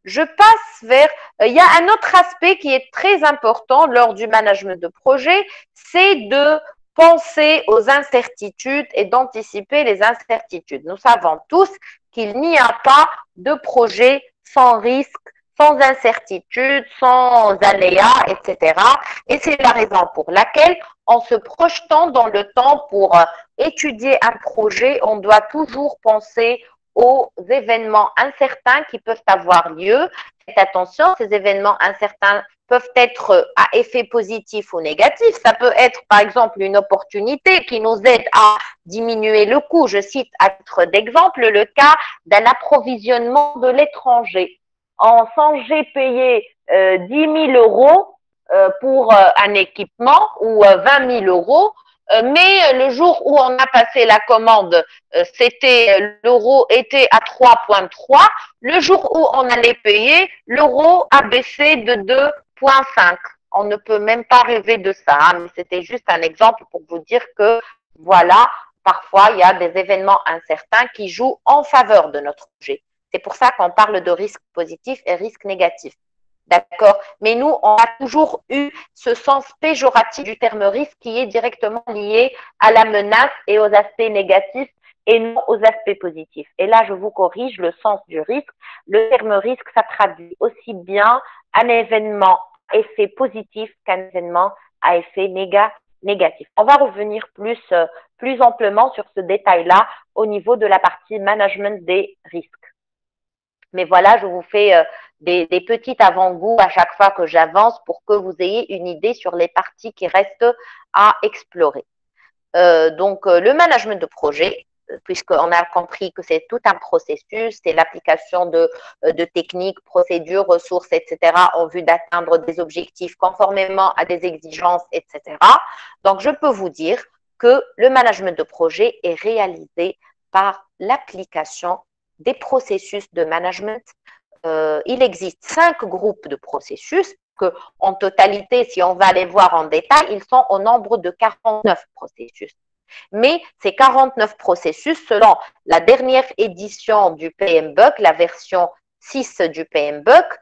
je passe vers… il y a un autre aspect qui est très important lors du management de projet, c'est de penser aux incertitudes et d'anticiper les incertitudes. Nous savons tous qu'il n'y a pas de projet sans risque, sans incertitude, sans aléas, etc. Et c'est la raison pour laquelle, en se projetant dans le temps pour étudier un projet, on doit toujours penser aux événements incertains qui peuvent avoir lieu. Faites attention, ces événements incertains peuvent être à effet positif ou négatif. Ça peut être, par exemple, une opportunité qui nous aide à diminuer le coût. Je cite à titre d'exemple le cas d'un approvisionnement de l'étranger. Sans j'ai payé 10 000 euros pour un équipement ou 20 000 euros, mais le jour où on a passé la commande, l'euro était à 3,3. Le jour où on allait payer, l'euro a baissé de 2,5. On ne peut même pas rêver de ça, hein, mais c'était juste un exemple pour vous dire que voilà, parfois il y a des événements incertains qui jouent en faveur de notre projet. C'est pour ça qu'on parle de risque positif et risque négatif. D'accord? Mais nous, on a toujours eu ce sens péjoratif du terme risque qui est directement lié à la menace et aux aspects négatifs et non aux aspects positifs. Et là, je vous corrige le sens du risque. Le terme risque, ça traduit aussi bien un événement à effet positif qu'un événement à effet négatif. On va revenir plus amplement sur ce détail-là au niveau de la partie management des risques. Mais voilà, je vous fais des petits avant-goûts à chaque fois que j'avance pour que vous ayez une idée sur les parties qui restent à explorer. Donc, le management de projet, puisqu'on a compris que c'est tout un processus, c'est l'application de techniques, procédures, ressources, etc., en vue d'atteindre des objectifs conformément à des exigences, etc. Donc, je peux vous dire que le management de projet est réalisé par l'application des processus de management. Il existe 5 groupes de processus que, en totalité, si on va les voir en détail, ils sont au nombre de 49 processus. Mais ces 49 processus, selon la dernière édition du PMBOK, la version 6 du PMBOK,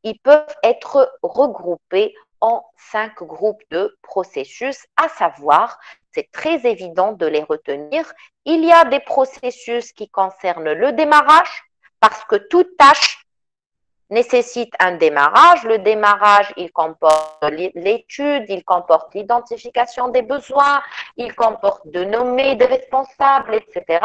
ils peuvent être regroupés en 5 groupes de processus, à savoir, c'est très évident de les retenir, il y a des processus qui concernent le démarrage, parce que toute tâche nécessite un démarrage. Le démarrage, il comporte l'étude, il comporte l'identification des besoins, il comporte de nommer des responsables, etc.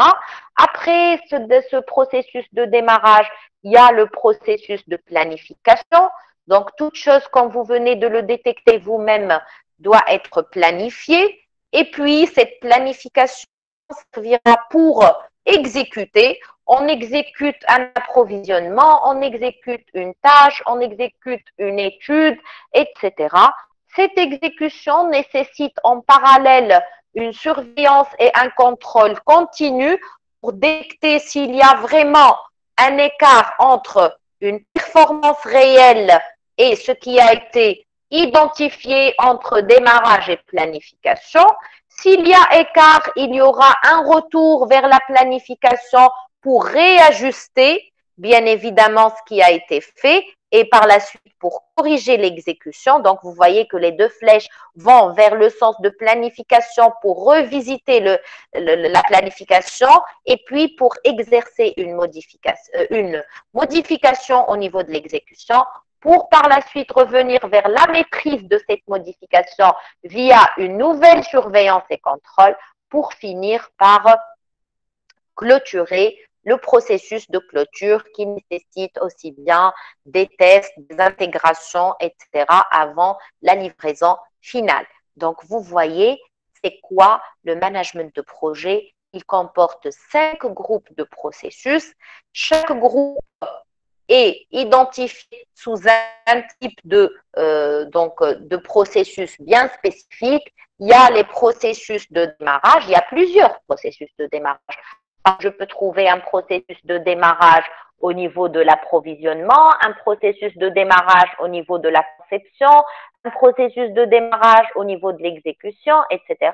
Après ce processus de démarrage, il y a le processus de planification. Donc, toute chose, comme vous venez de le détecter vous-même, doit être planifiée. Et puis, cette planification servira pour exécuter. On exécute un approvisionnement, on exécute une tâche, on exécute une étude, etc. Cette exécution nécessite en parallèle une surveillance et un contrôle continu pour détecter s'il y a vraiment un écart entre une performance réelle et ce qui a été identifié entre démarrage et planification. S'il y a écart, il y aura un retour vers la planification pour réajuster, bien évidemment, ce qui a été fait et par la suite pour corriger l'exécution. Donc, vous voyez que les deux flèches vont vers le sens de planification pour revisiter la planification et puis pour exercer une modification au niveau de l'exécution pour par la suite revenir vers la maîtrise de cette modification via une nouvelle surveillance et contrôle pour finir par clôturer le processus de clôture qui nécessite aussi bien des tests, des intégrations, etc. avant la livraison finale. Donc, vous voyez, c'est quoi le management de projet? Il comporte 5 groupes de processus. Chaque groupe est identifié sous un type de processus bien spécifique. Il y a les processus de démarrage, il y a plusieurs processus de démarrage. Je peux trouver un processus de démarrage au niveau de l'approvisionnement, un processus de démarrage au niveau de la conception, un processus de démarrage au niveau de l'exécution, etc.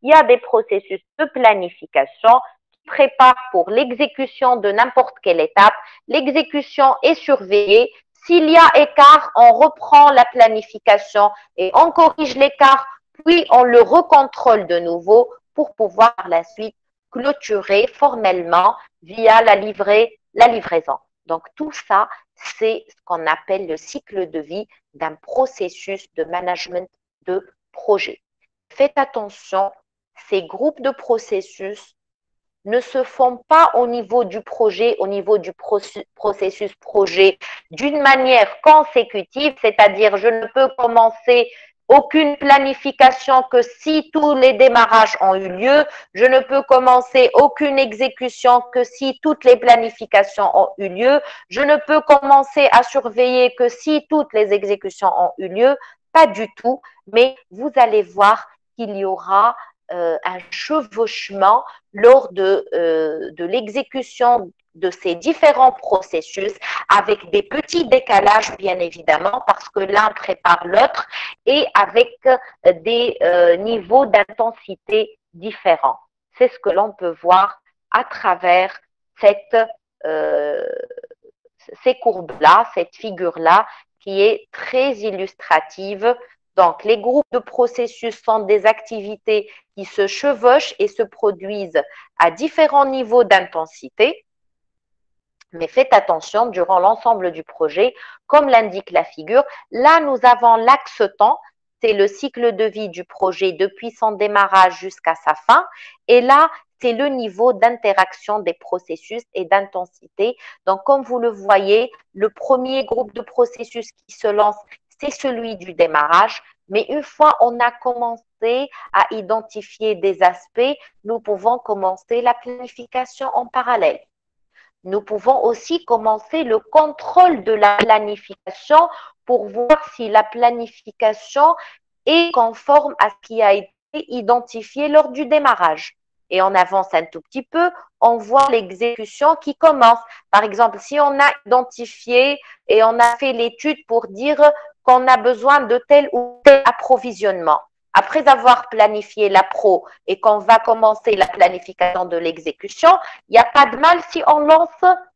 Il y a des processus de planification qui préparent pour l'exécution de n'importe quelle étape. L'exécution est surveillée. S'il y a écart, on reprend la planification et on corrige l'écart, puis on le recontrôle de nouveau pour pouvoir par la suite clôturer formellement via la livraison. Donc, tout ça, c'est ce qu'on appelle le cycle de vie d'un processus de management de projet. Faites attention, ces groupes de processus ne se font pas au niveau du projet, au niveau du processus projet d'une manière consécutive, c'est-à-dire je ne peux commencer aucune planification que si tous les démarrages ont eu lieu. Je ne peux commencer aucune exécution que si toutes les planifications ont eu lieu. Je ne peux commencer à surveiller que si toutes les exécutions ont eu lieu. Pas du tout, mais vous allez voir qu'il y aura un chevauchement lors de l'exécution de ces différents processus avec des petits décalages, bien évidemment, parce que l'un prépare l'autre et avec des niveaux d'intensité différents. C'est ce que l'on peut voir à travers ces courbes-là, cette figure-là, qui est très illustrative. Donc, les groupes de processus sont des activités qui se chevauchent et se produisent à différents niveaux d'intensité. Mais faites attention, durant l'ensemble du projet, comme l'indique la figure, là, nous avons l'axe temps, c'est le cycle de vie du projet depuis son démarrage jusqu'à sa fin. Et là, c'est le niveau d'interaction des processus et d'intensité. Donc, comme vous le voyez, le premier groupe de processus qui se lance, c'est celui du démarrage. Mais une fois on a commencé à identifier des aspects, nous pouvons commencer la planification en parallèle. Nous pouvons aussi commencer le contrôle de la planification pour voir si la planification est conforme à ce qui a été identifié lors du démarrage. Et on avance un tout petit peu, on voit l'exécution qui commence. Par exemple, si on a identifié et on a fait l'étude pour dire qu'on a besoin de tel ou tel approvisionnement, après avoir planifié la pro et qu'on va commencer la planification de l'exécution, il n'y a pas de mal si on lance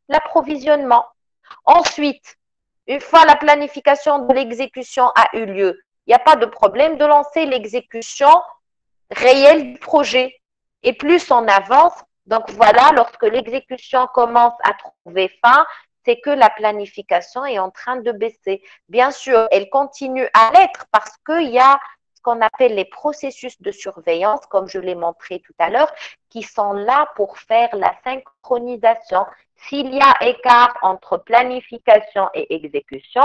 l'approvisionnement. Ensuite, une fois la planification de l'exécution a eu lieu, il n'y a pas de problème de lancer l'exécution réelle du projet. Et plus on avance, donc voilà, lorsque l'exécution commence à trouver fin, c'est que la planification est en train de baisser. Bien sûr, elle continue à l'être parce qu'il y a ce qu'on appelle les processus de surveillance, comme je l'ai montré tout à l'heure, qui sont là pour faire la synchronisation. S'il y a écart entre planification et exécution,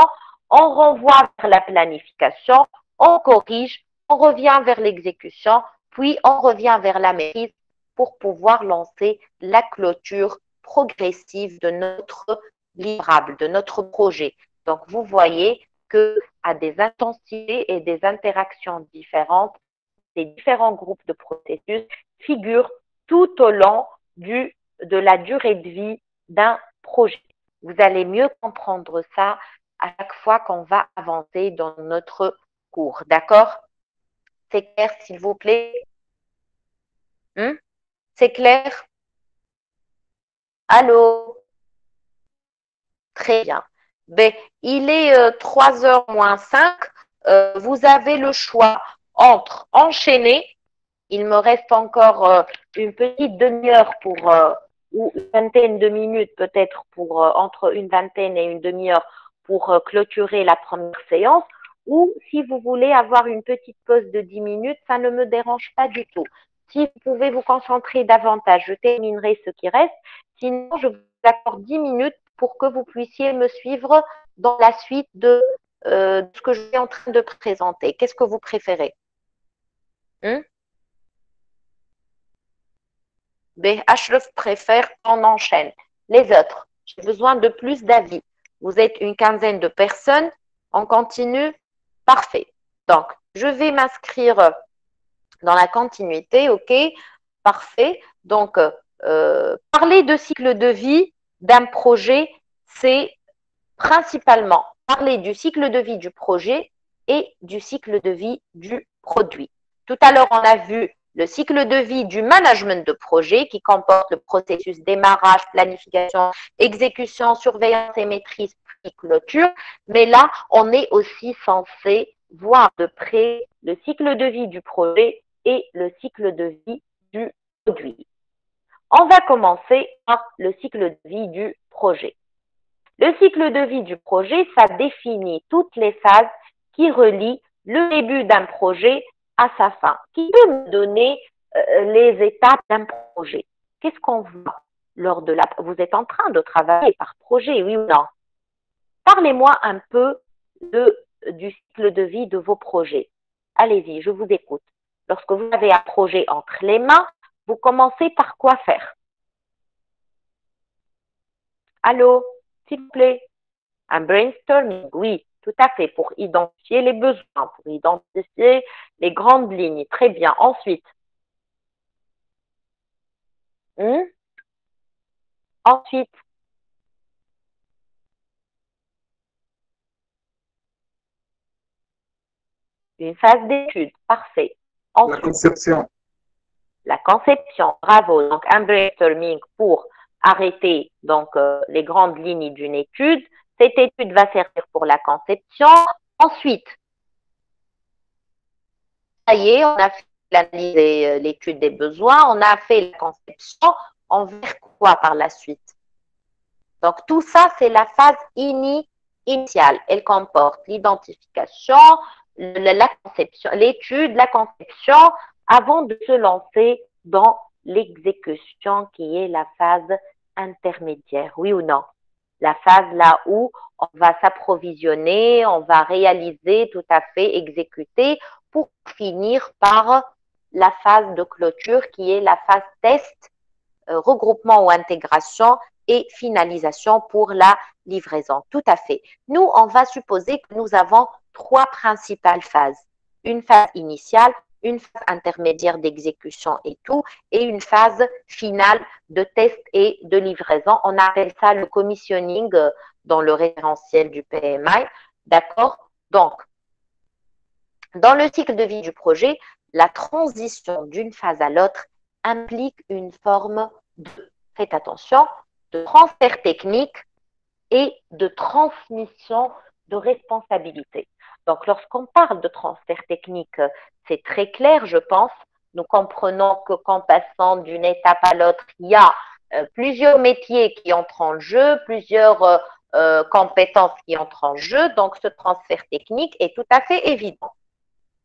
on renvoie vers la planification, on corrige, on revient vers l'exécution, puis on revient vers la maîtrise pour pouvoir lancer la clôture progressive de notre livrable, de notre projet. Donc, vous voyez qu'à des intensités et des interactions différentes, ces différents groupes de processus figurent tout au long de la durée de vie d'un projet. Vous allez mieux comprendre ça à chaque fois qu'on va avancer dans notre cours. D'accord? C'est clair, s'il vous plaît? C'est clair? Allô? Très bien. Ben, il est 3 heures moins 5. Vous avez le choix entre enchaîner. Il me reste encore une petite demi-heure ou une vingtaine de minutes peut-être entre une vingtaine et une demi-heure pour clôturer la première séance. Ou si vous voulez avoir une petite pause de 10 minutes, ça ne me dérange pas du tout. Si vous pouvez vous concentrer davantage, je terminerai ce qui reste. Sinon, je vous accorde 10 minutes pour que vous puissiez me suivre dans la suite de ce que je suis en train de présenter. Qu'est-ce que vous préférez? Ashraf préfère qu'on enchaîne. Les autres, j'ai besoin de plus d'avis. Vous êtes une quinzaine de personnes. On continue. Parfait. Donc, je vais m'inscrire dans la continuité. OK. Parfait. Donc, parler de cycle de vie d'un projet, c'est principalement parler du cycle de vie du projet et du cycle de vie du produit. Tout à l'heure, on a vu le cycle de vie du management de projet qui comporte le processus démarrage, planification, exécution, surveillance et maîtrise, puis clôture. Mais là, on est aussi censé voir de près le cycle de vie du projet et le cycle de vie du produit. On va commencer par le cycle de vie du projet. Le cycle de vie du projet, ça définit toutes les phases qui relient le début d'un projet à sa fin. Qui peut me donner les étapes d'un projet? Qu'est-ce qu'on voit lors de la... Vous êtes en train de travailler par projet, oui ou non? Parlez-moi un peu du cycle de vie de vos projets. Allez-y, je vous écoute. Lorsque vous avez un projet entre les mains, vous commencez par quoi faire? Allô, s'il vous plaît? Un brainstorming, oui, tout à fait, pour identifier les besoins, pour identifier les grandes lignes. Très bien. Ensuite, ensuite, une phase d'étude. Parfait. Ensuite, La conception. La conception. Bravo. Donc, un brainstorming pour arrêter donc les grandes lignes d'une étude. Cette étude va servir pour la conception. Ensuite, ça y est, on a fait l'analyse et l'étude des besoins, on a fait la conception. On verra quoi par la suite? Donc, tout ça, c'est la phase initiale. Elle comporte l'identification, la conception, l'étude, la conception, avant de se lancer dans l'exécution qui est la phase intermédiaire. Oui ou non? La phase là où on va s'approvisionner, on va réaliser, tout à fait, exécuter pour finir par la phase de clôture qui est la phase test, regroupement ou intégration et finalisation pour la livraison. Tout à fait. Nous, on va supposer que nous avons 3 principales phases. Une phase initiale, une phase intermédiaire d'exécution et tout, et une phase finale de test et de livraison. On appelle ça le commissioning dans le référentiel du PMI. D'accord? Donc, dans le cycle de vie du projet, la transition d'une phase à l'autre implique une forme de, faites attention, de transfert technique et de transmission de responsabilité. Donc, lorsqu'on parle de transfert technique, c'est très clair, je pense. Nous comprenons qu'en passant d'une étape à l'autre, il y a plusieurs métiers qui entrent en jeu, plusieurs compétences qui entrent en jeu. Donc, ce transfert technique est tout à fait évident.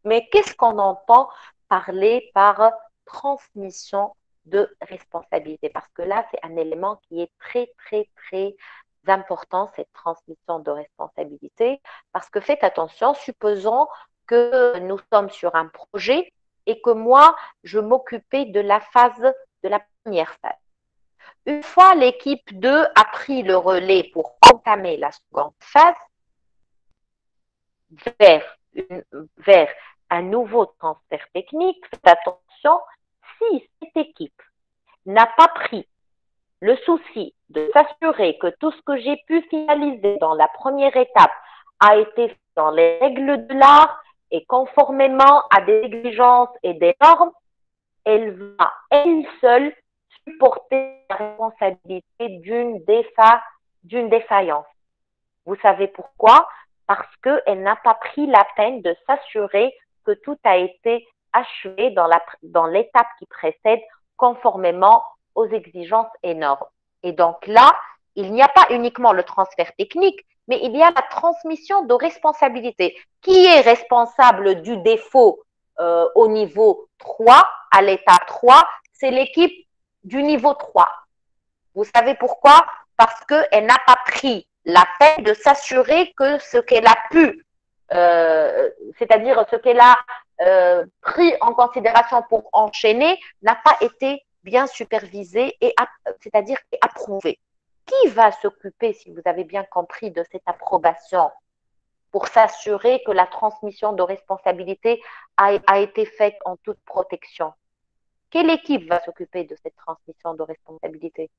Mais qu'est-ce qu'on entend parler par transmission de responsabilité? Parce que là, c'est un élément qui est très, très, très important, cette transmission de responsabilité. Parce que faites attention, supposons que nous sommes sur un projet et que moi, je m'occupais de la première phase. Une fois l'équipe 2 a pris le relais pour entamer la seconde phase, vers un nouveau transfert technique, faites attention, si cette équipe n'a pas pris le souci de s'assurer que tout ce que j'ai pu finaliser dans la première étape a été fait dans les règles de l'art et conformément à des exigences et des normes, elle va elle seule supporter la responsabilité d'une défaillance. Vous savez pourquoi? Parce qu'elle n'a pas pris la peine de s'assurer que tout a été achevé dans l'étape qui précède conformément aux exigences et normes. Et donc là, il n'y a pas uniquement le transfert technique, mais il y a la transmission de responsabilité. Qui est responsable du défaut au niveau 3, à l'étape 3? C'est l'équipe du niveau 3. Vous savez pourquoi? Parce qu'elle n'a pas pris la peine de s'assurer que ce qu'elle a pu, c'est-à-dire ce qu'elle a pris en considération pour enchaîner, n'a pas été bien supervisé et c'est-à-dire approuvé. Qui va s'occuper, si vous avez bien compris, de cette approbation pour s'assurer que la transmission de responsabilité a été faite en toute protection? Quelle équipe va s'occuper de cette transmission de responsabilité?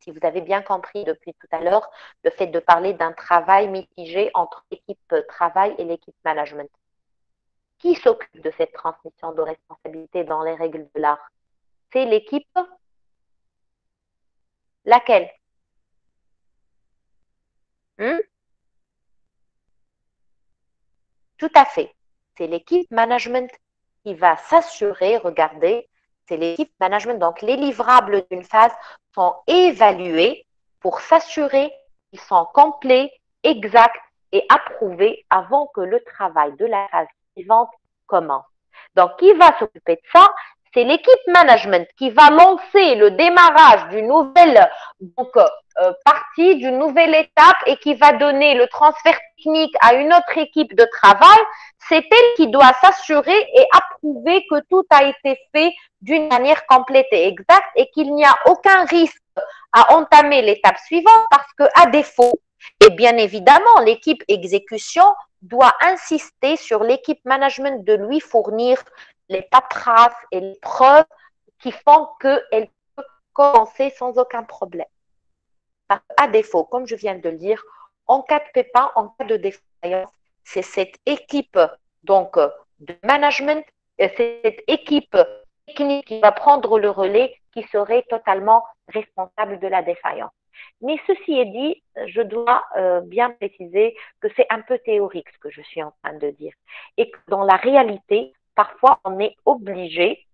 Si vous avez bien compris depuis tout à l'heure, le fait de parler d'un travail mitigé entre l'équipe travail et l'équipe management. Qui s'occupe de cette transmission de responsabilité dans les règles de l'art? C'est l'équipe laquelle? Tout à fait. C'est l'équipe management qui va s'assurer, regardez, c'est l'équipe management. Donc, les livrables d'une phase sont évalués pour s'assurer qu'ils sont complets, exacts et approuvés avant que le travail de la phase suivante commence. Donc, qui va s'occuper de ça? C'est l'équipe management qui va lancer le démarrage d'une nouvelle partie, d'une nouvelle étape et qui va donner le transfert technique à une autre équipe de travail. C'est elle qui doit s'assurer et approuver que tout a été fait d'une manière complète et exacte et qu'il n'y a aucun risque à entamer l'étape suivante parce que, à défaut, et bien évidemment, l'équipe exécution doit insister sur l'équipe management de lui fournir les paperasses et les preuves qui font qu'elle peut commencer sans aucun problème. À défaut, comme je viens de le dire, en cas de pépin, en cas de défaillance, c'est cette équipe donc de management, cette équipe technique qui va prendre le relais qui serait totalement responsable de la défaillance. Mais ceci est dit, je dois bien préciser que c'est un peu théorique ce que je suis en train de dire et que dans la réalité, parfois on est obligé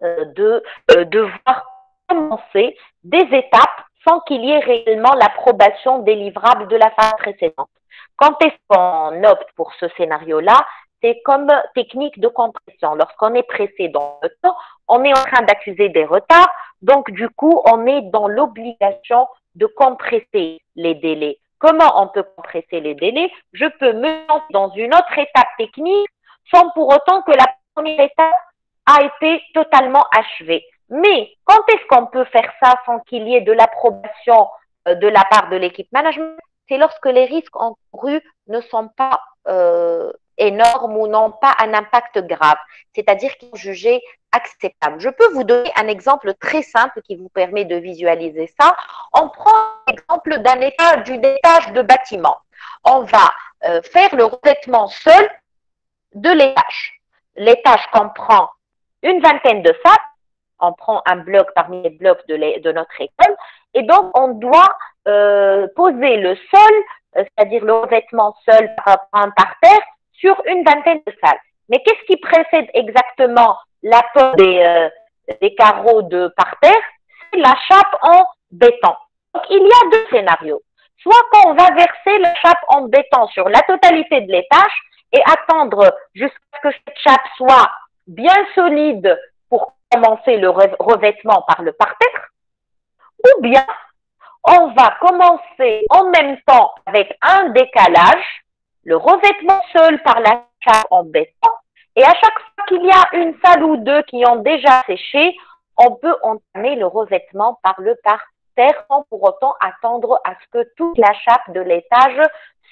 de devoir commencer des étapes sans qu'il y ait réellement l'approbation des livrables de la phase précédente. Quand est-ce qu'on opte pour ce scénario-là? C'est comme technique de compression. Lorsqu'on est pressé dans le temps, on est en train d'accuser des retards, donc du coup, on est dans l'obligation de compresser les délais. Comment on peut compresser les délais? Je peux me lancer dans une autre étape technique sans pour autant que la première étape a été totalement achevée. Mais quand est-ce qu'on peut faire ça sans qu'il y ait de l'approbation de la part de l'équipe management? C'est lorsque les risques encourus ne sont pas énormes ou n'ont pas un impact grave, c'est-à-dire qu'ils sont jugés acceptables. Je peux vous donner un exemple très simple qui vous permet de visualiser ça. On prend l'exemple d'une étage de bâtiment. On va faire le revêtement seul de l'étage. L'étage comprend une vingtaine de sacs. On prend un bloc parmi les blocs de notre école et donc on doit poser le sol, c'est-à-dire le revêtement seul par terre, sur une vingtaine de salles. Mais qu'est-ce qui précède exactement la pose des carreaux de par terre? C'est la chape en béton. Donc il y a deux scénarios. Soit quand on va verser la chape en béton sur la totalité de l'étage et attendre jusqu'à ce que cette chape soit bien solide pour commencer le revêtement par le parterre, ou bien on va commencer en même temps avec un décalage, le revêtement seul par la chape en béton, et à chaque fois qu'il y a une salle ou deux qui ont déjà séché, on peut entamer le revêtement par le parterre sans pour autant attendre à ce que toute la chape de l'étage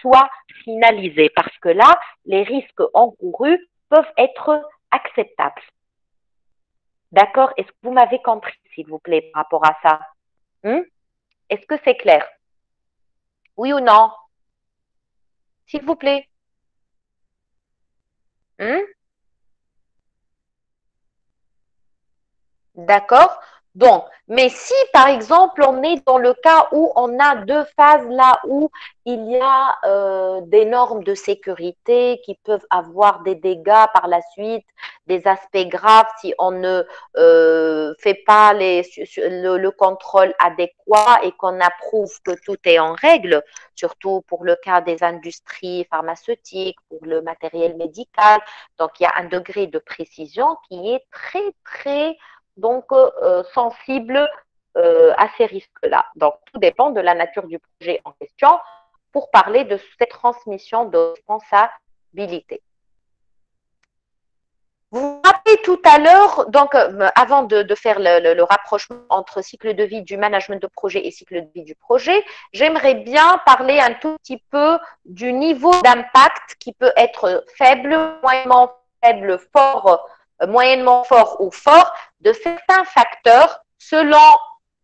soit finalisée, parce que là, les risques encourus peuvent être acceptables. D'accord? Est-ce que vous m'avez compris, s'il vous plaît, par rapport à ça? Hmm? Est-ce que c'est clair? Oui ou non? S'il vous plaît. Hmm? D'accord? Donc, mais si par exemple on est dans le cas où on a deux phases là où il y a des normes de sécurité qui peuvent avoir des dégâts par la suite, des aspects graves si on ne fait pas le contrôle adéquat et qu'on approuve que tout est en règle, surtout pour le cas des industries pharmaceutiques, pour le matériel médical. Donc, il y a un degré de précision qui est très, très donc sensible à ces risques-là. Donc, tout dépend de la nature du projet en question pour parler de cette transmission de responsabilité. Vous vous rappelez tout à l'heure, donc avant de faire le rapprochement entre cycle de vie du management de projet et cycle de vie du projet, j'aimerais bien parler un tout petit peu du niveau d'impact qui peut être faible, moyennement faible, fort, moyennement fort ou fort de certains facteurs selon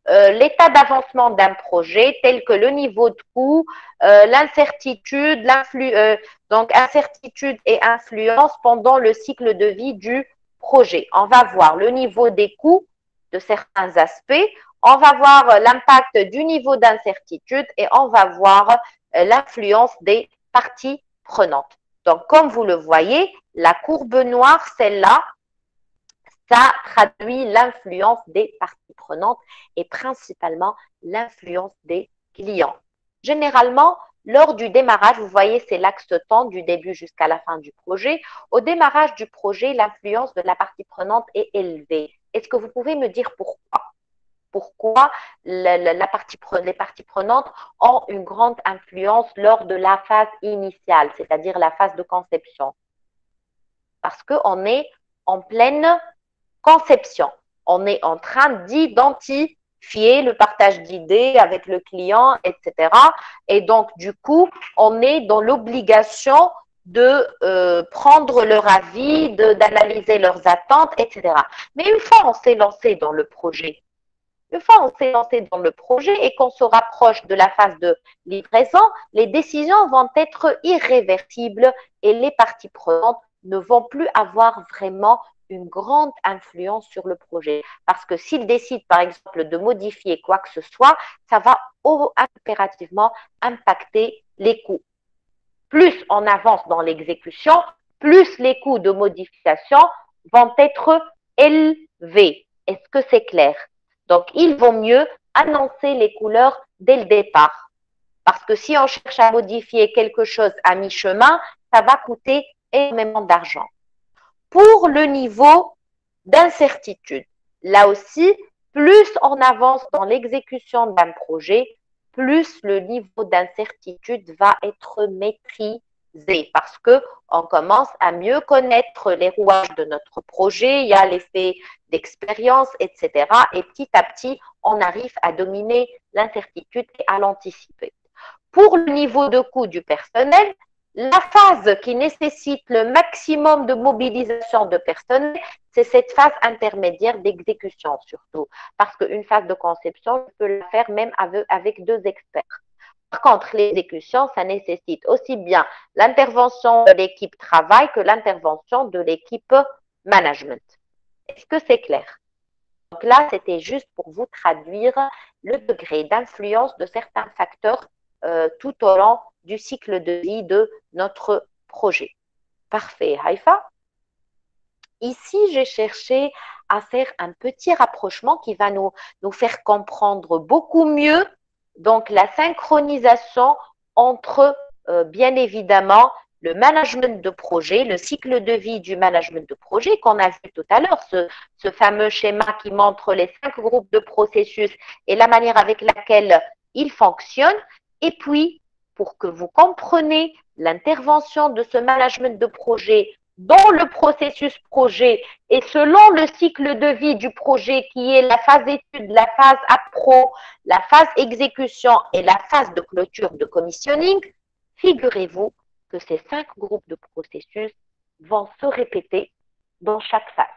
l'état d'avancement d'un projet, tel que le niveau de coût, l'incertitude, donc incertitude et influence pendant le cycle de vie du projet. On va voir le niveau des coûts de certains aspects, on va voir l'impact du niveau d'incertitude et on va voir l'influence des parties prenantes. Donc, comme vous le voyez, la courbe noire, celle-là, ça traduit l'influence des parties prenantes et principalement l'influence des clients. Généralement, lors du démarrage, vous voyez, c'est l'axe temps du début jusqu'à la fin du projet. Au démarrage du projet, l'influence de la partie prenante est élevée. Est-ce que vous pouvez me dire pourquoi? Pourquoi les parties prenantes ont une grande influence lors de la phase initiale, c'est-à-dire la phase de conception? Parce qu'on est en pleine conception. On est en train d'identifier le partage d'idées avec le client, etc. Et donc, du coup, on est dans l'obligation de prendre leur avis, d'analyser leurs attentes, etc. Mais une fois on s'est lancé dans le projet, et qu'on se rapproche de la phase de livraison, les décisions vont être irréversibles et les parties prenantes ne vont plus avoir vraiment une grande influence sur le projet. Parce que s'ils décident, par exemple, de modifier quoi que ce soit, ça va impérativement impacter les coûts. Plus on avance dans l'exécution, plus les coûts de modification vont être élevés. Est-ce que c'est clair? Donc, il vaut mieux annoncer les couleurs dès le départ. Parce que si on cherche à modifier quelque chose à mi-chemin, ça va coûter énormément d'argent. Pour le niveau d'incertitude, là aussi, plus on avance dans l'exécution d'un projet, plus le niveau d'incertitude va être maîtrisé parce que on commence à mieux connaître les rouages de notre projet, il y a l'effet d'expérience, etc. Et petit à petit, on arrive à dominer l'incertitude et à l'anticiper. Pour le niveau de coût du personnel, la phase qui nécessite le maximum de mobilisation de personnel, c'est cette phase intermédiaire d'exécution surtout. Parce qu'une phase de conception, je peux la faire même avec deux experts. Par contre, l'exécution, ça nécessite aussi bien l'intervention de l'équipe travail que l'intervention de l'équipe management. Est-ce que c'est clair? Donc là, c'était juste pour vous traduire le degré d'influence de certains facteurs tout au long du cycle de vie de notre projet. Parfait, Haïfa. Ici, j'ai cherché à faire un petit rapprochement qui va nous faire comprendre beaucoup mieux donc la synchronisation entre, bien évidemment, le management de projet, le cycle de vie du management de projet qu'on a vu tout à l'heure, ce fameux schéma qui montre les 5 groupes de processus et la manière avec laquelle ils fonctionnent. Et puis, pour que vous compreniez l'intervention de ce management de projet dans le processus projet et selon le cycle de vie du projet qui est la phase étude, la phase appro, la phase exécution et la phase de clôture de commissioning, figurez-vous que ces 5 groupes de processus vont se répéter dans chaque phase.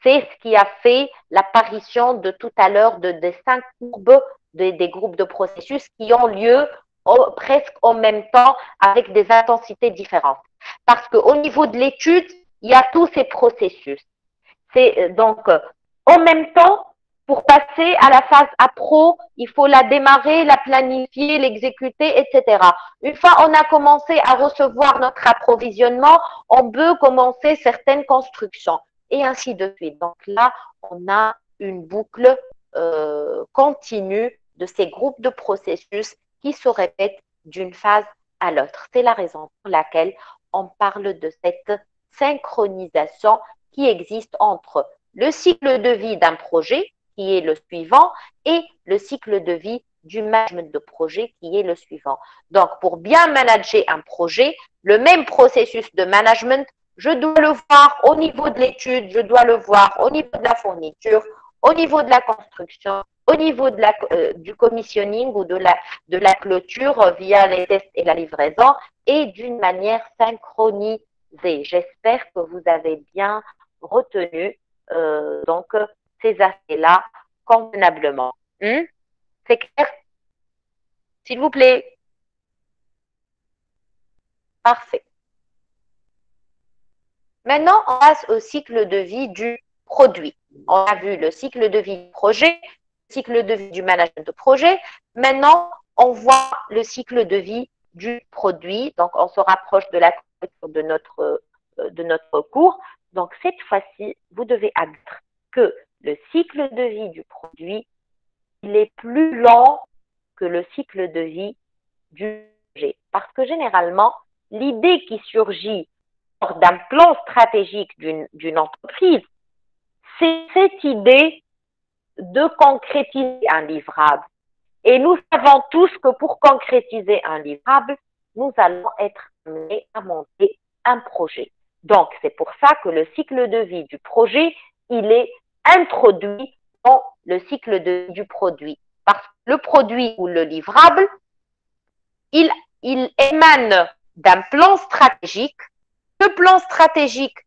C'est ce qui a fait l'apparition de tout à l'heure des 5 courbes des groupes de processus qui ont lieu presque en même temps avec des intensités différentes. Parce qu'au niveau de l'étude, il y a tous ces processus. C'est donc en même temps, pour passer à la phase appro, il faut la démarrer, la planifier, l'exécuter, etc. Une fois on a commencé à recevoir notre approvisionnement, on peut commencer certaines constructions et ainsi de suite. Donc là, on a une boucle continue de ces groupes de processus qui se répètent d'une phase à l'autre. C'est la raison pour laquelle on parle de cette synchronisation qui existe entre le cycle de vie d'un projet, qui est le suivant, et le cycle de vie du management de projet, qui est le suivant. Donc, pour bien manager un projet, le même processus de management, je dois le voir au niveau de l'étude, je dois le voir au niveau de la fourniture, au niveau de la construction, au niveau de du commissioning ou de la clôture via les tests et la livraison, et d'une manière synchronisée. J'espère que vous avez bien retenu donc ces aspects-là convenablement. C'est clair? S'il vous plaît. Parfait. Maintenant, on passe au cycle de vie du produit. On a vu le cycle de vie du projet, le cycle de vie du management de projet. Maintenant, on voit le cycle de vie du produit. Donc, on se rapproche de la conclusion de notre cours. Donc, cette fois-ci, vous devez admettre que le cycle de vie du produit, il est plus lent que le cycle de vie du projet. Parce que généralement, l'idée qui surgit d'un plan stratégique d'une entreprise, c'est cette idée de concrétiser un livrable. Et nous savons tous que pour concrétiser un livrable, nous allons être amenés à monter un projet. Donc, c'est pour ça que le cycle de vie du projet, il est introduit dans le cycle de vie du produit. Parce que le produit ou le livrable, il émane d'un plan stratégique. Ce plan stratégique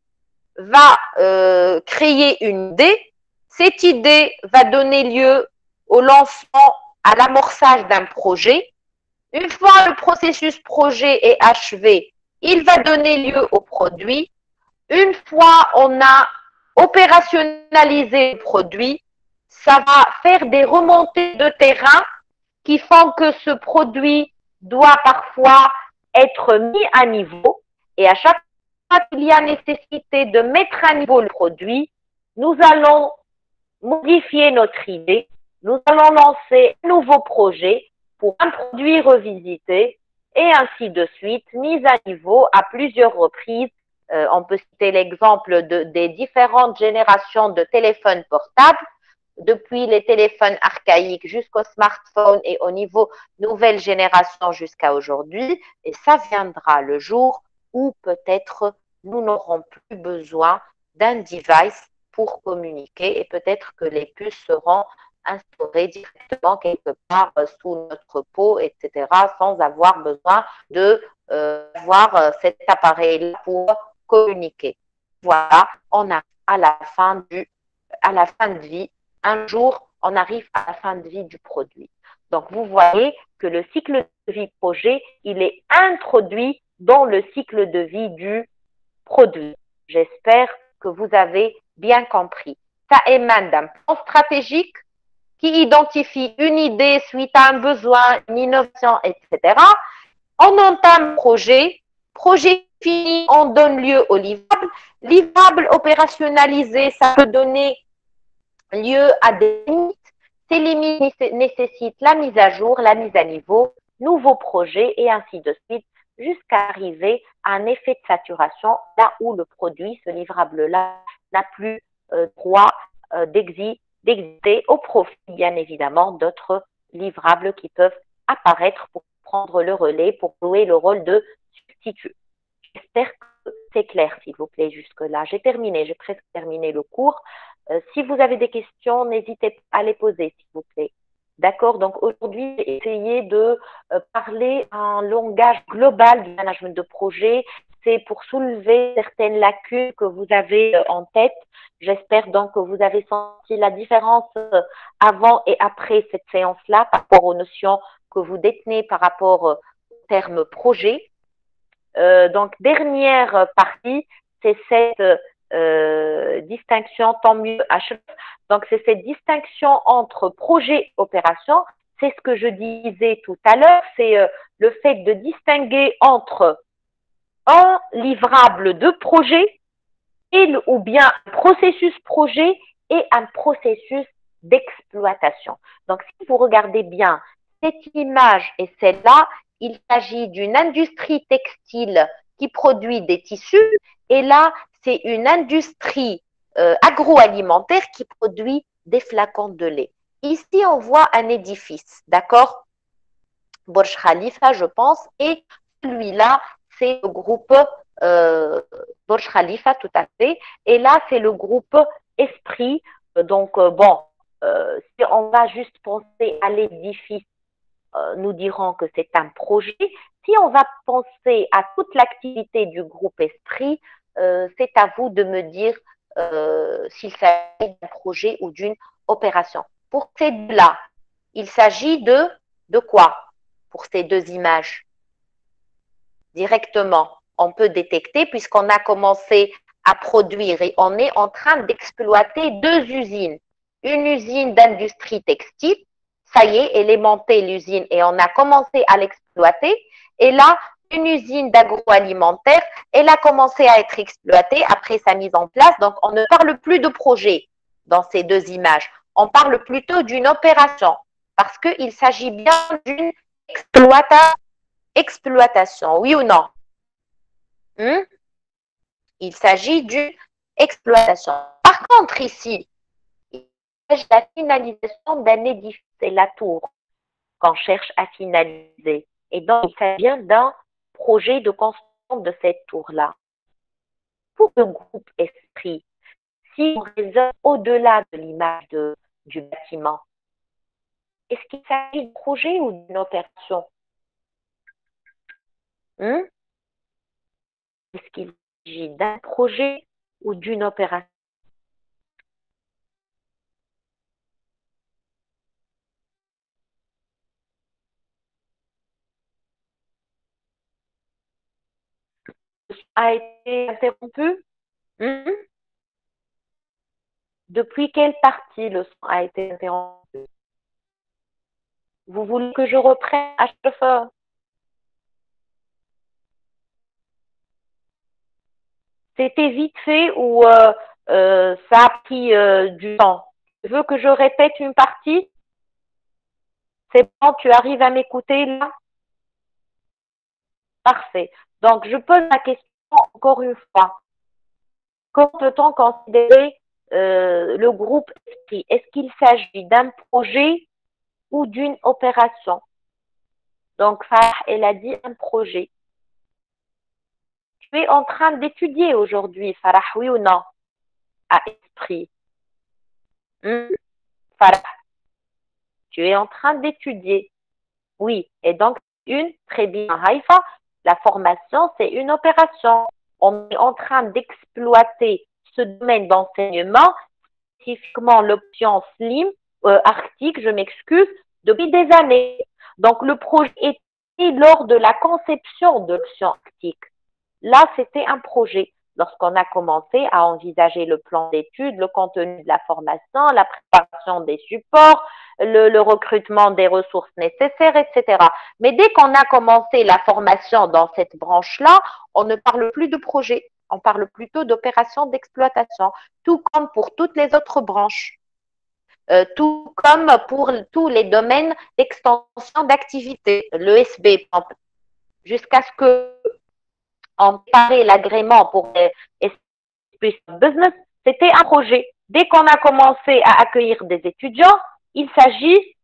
va créer une idée. Cette idée va donner lieu au lancement, à l'amorçage d'un projet. Une fois le processus projet est achevé, il va donner lieu au produit. Une fois on a opérationnalisé le produit, ça va faire des remontées de terrain qui font que ce produit doit parfois être mis à niveau. Et à chaque fois qu'il y a nécessité de mettre à niveau le produit, nous allons modifier notre idée, nous allons lancer un nouveau projet pour un produit revisité et ainsi de suite, mise à niveau à plusieurs reprises. On peut citer l'exemple des différentes générations de téléphones portables, depuis les téléphones archaïques jusqu'aux smartphones et au niveau nouvelle génération jusqu'à aujourd'hui. Et ça viendra le jour où peut-être nous n'aurons plus besoin d'un device pour communiquer et peut-être que les puces seront instaurées directement quelque part sous notre peau, etc., sans avoir besoin de voir cet appareil-là pour communiquer. Voilà, on a à la fin de vie. Un jour, on arrive à la fin de vie du produit. Donc, vous voyez que le cycle de vie projet, il est introduit dans le cycle de vie du produit. J'espère que vous avez bien compris. Ça émane d'un plan stratégique qui identifie une idée suite à un besoin, une innovation, etc. On entame un projet. Projet fini, on donne lieu au livrable. Livrable opérationnalisé, ça peut donner lieu à des limites. Ces limites nécessitent la mise à jour, la mise à niveau, nouveaux projets et ainsi de suite, jusqu'à arriver à un effet de saturation, là où le produit, ce livrable-là, n'a plus droit d'exister au profit, bien évidemment, d'autres livrables qui peuvent apparaître pour prendre le relais, pour jouer le rôle de substitut. J'espère que c'est clair, s'il vous plaît, jusque-là. J'ai presque terminé le cours. Si vous avez des questions, n'hésitez pas à les poser, s'il vous plaît. D'accord? Donc aujourd'hui, j'ai essayé de parler un langage global du management de projet. C'est pour soulever certaines lacunes que vous avez en tête. J'espère donc que vous avez senti la différence avant et après cette séance-là par rapport aux notions que vous détenez par rapport au terme projet. Donc, dernière partie, c'est cette distinction, tant mieux, H. Donc, c'est cette distinction entre projet et opération. C'est ce que je disais tout à l'heure, c'est le fait de distinguer entre un livrable de projet ou bien un processus projet et un processus d'exploitation. Donc, si vous regardez bien cette image et celle-là, il s'agit d'une industrie textile qui produit des tissus et là, c'est une industrie agroalimentaire qui produit des flacons de lait. Ici, on voit un édifice, d'accord? Burj Khalifa, je pense, et celui-là, c'est le groupe Burj Khalifa, tout à fait. Et là, c'est le groupe Esprit. Donc, bon, si on va juste penser à l'édifice, nous dirons que c'est un projet. Si on va penser à toute l'activité du groupe Esprit, c'est à vous de me dire s'il s'agit d'un projet ou d'une opération. Pour ces deux-là, il s'agit de quoi? Pour ces deux images directement, on peut détecter puisqu'on a commencé à produire et on est en train d'exploiter deux usines. Une usine d'industrie textile, ça y est, elle est montée l'usine et on a commencé à l'exploiter. Et là, une usine d'agroalimentaire, elle a commencé à être exploitée après sa mise en place. Donc, on ne parle plus de projet dans ces deux images. On parle plutôt d'une opération parce qu'il s'agit bien d'une exploitation, oui ou non? Il s'agit d'une exploitation. Par contre, ici, il s'agit de la finalisation d'un édifice, c'est la tour qu'on cherche à finaliser. Et donc, il s'agit bien d'un projet de construction de cette tour-là. Pour le groupe Esprit, si on raisonne au-delà de l'image du bâtiment, est-ce qu'il s'agit de projet ou d'une opération? Est-ce qu'il s'agit d'un projet ou d'une opération? A été interrompu? Depuis quelle partie le son a été interrompu? Vous voulez que je reprenne à chaque fois? C'était vite fait ou ça a pris du temps? Tu veux que je répète une partie? C'est bon, tu arrives à m'écouter là? Parfait. Donc, je pose la question encore une fois. Comment peut-on considérer le groupe Esprit? Est-ce qu'il s'agit d'un projet ou d'une opération? Donc, Farah, elle a dit un projet. Tu es en train d'étudier aujourd'hui, Farah, oui ou non? À Esprit. Farah, tu es en train d'étudier. Oui. Et donc, très bien, Haïfa, la formation, c'est une opération. On est en train d'exploiter ce domaine d'enseignement, spécifiquement l'option SLIM, Arctique, je m'excuse, depuis des années. Donc, le projet était lors de la conception de l'option Arctique. Là, c'était un projet. Lorsqu'on a commencé à envisager le plan d'études, le contenu de la formation, la préparation des supports, le recrutement des ressources nécessaires, etc. Mais dès qu'on a commencé la formation dans cette branche-là, on ne parle plus de projet, on parle plutôt d'opération d'exploitation, tout comme pour toutes les autres branches. Tout comme pour tous les domaines d'extension d'activité, l'ESB, jusqu'à ce que on préparait l'agrément pour les business, c'était un projet. Dès qu'on a commencé à accueillir des étudiants, il s'agit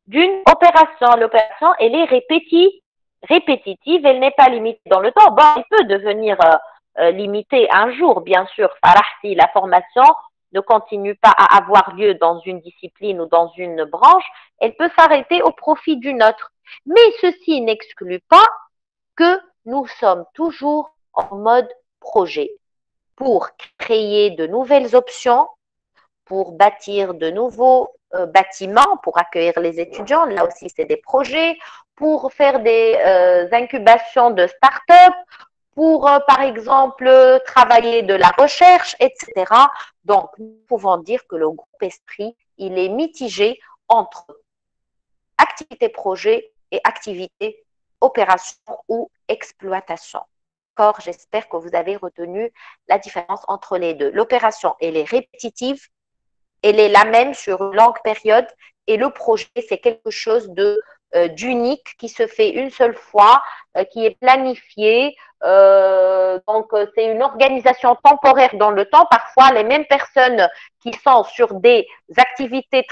d'une opération. L'opération, elle est répétitive, elle n'est pas limitée dans le temps. Bon, elle peut devenir limitée un jour, bien sûr. Si la formation ne continue pas à avoir lieu dans une discipline ou dans une branche, elle peut s'arrêter au profit d'une autre. Mais ceci n'exclut pas que nous sommes toujours en mode projet pour créer de nouvelles options, pour bâtir de nouveaux bâtiments, pour accueillir les étudiants. Là aussi, c'est des projets, pour faire des incubations de start-up, pour, par exemple, travailler de la recherche, etc. Donc, nous pouvons dire que le groupe Esprit, il est mitigé entre activité projet et activité opération ou exploitation. D'accord, j'espère que vous avez retenu la différence entre les deux. L'opération, elle est répétitive, elle est la même sur une longue période et le projet, c'est quelque chose d'unique qui se fait une seule fois, qui est planifié. Donc, c'est une organisation temporaire dans le temps. Parfois, les mêmes personnes qui sont sur des activités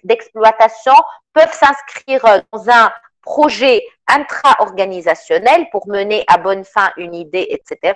d'exploitation peuvent s'inscrire dans un projet intra-organisationnel pour mener à bonne fin une idée, etc.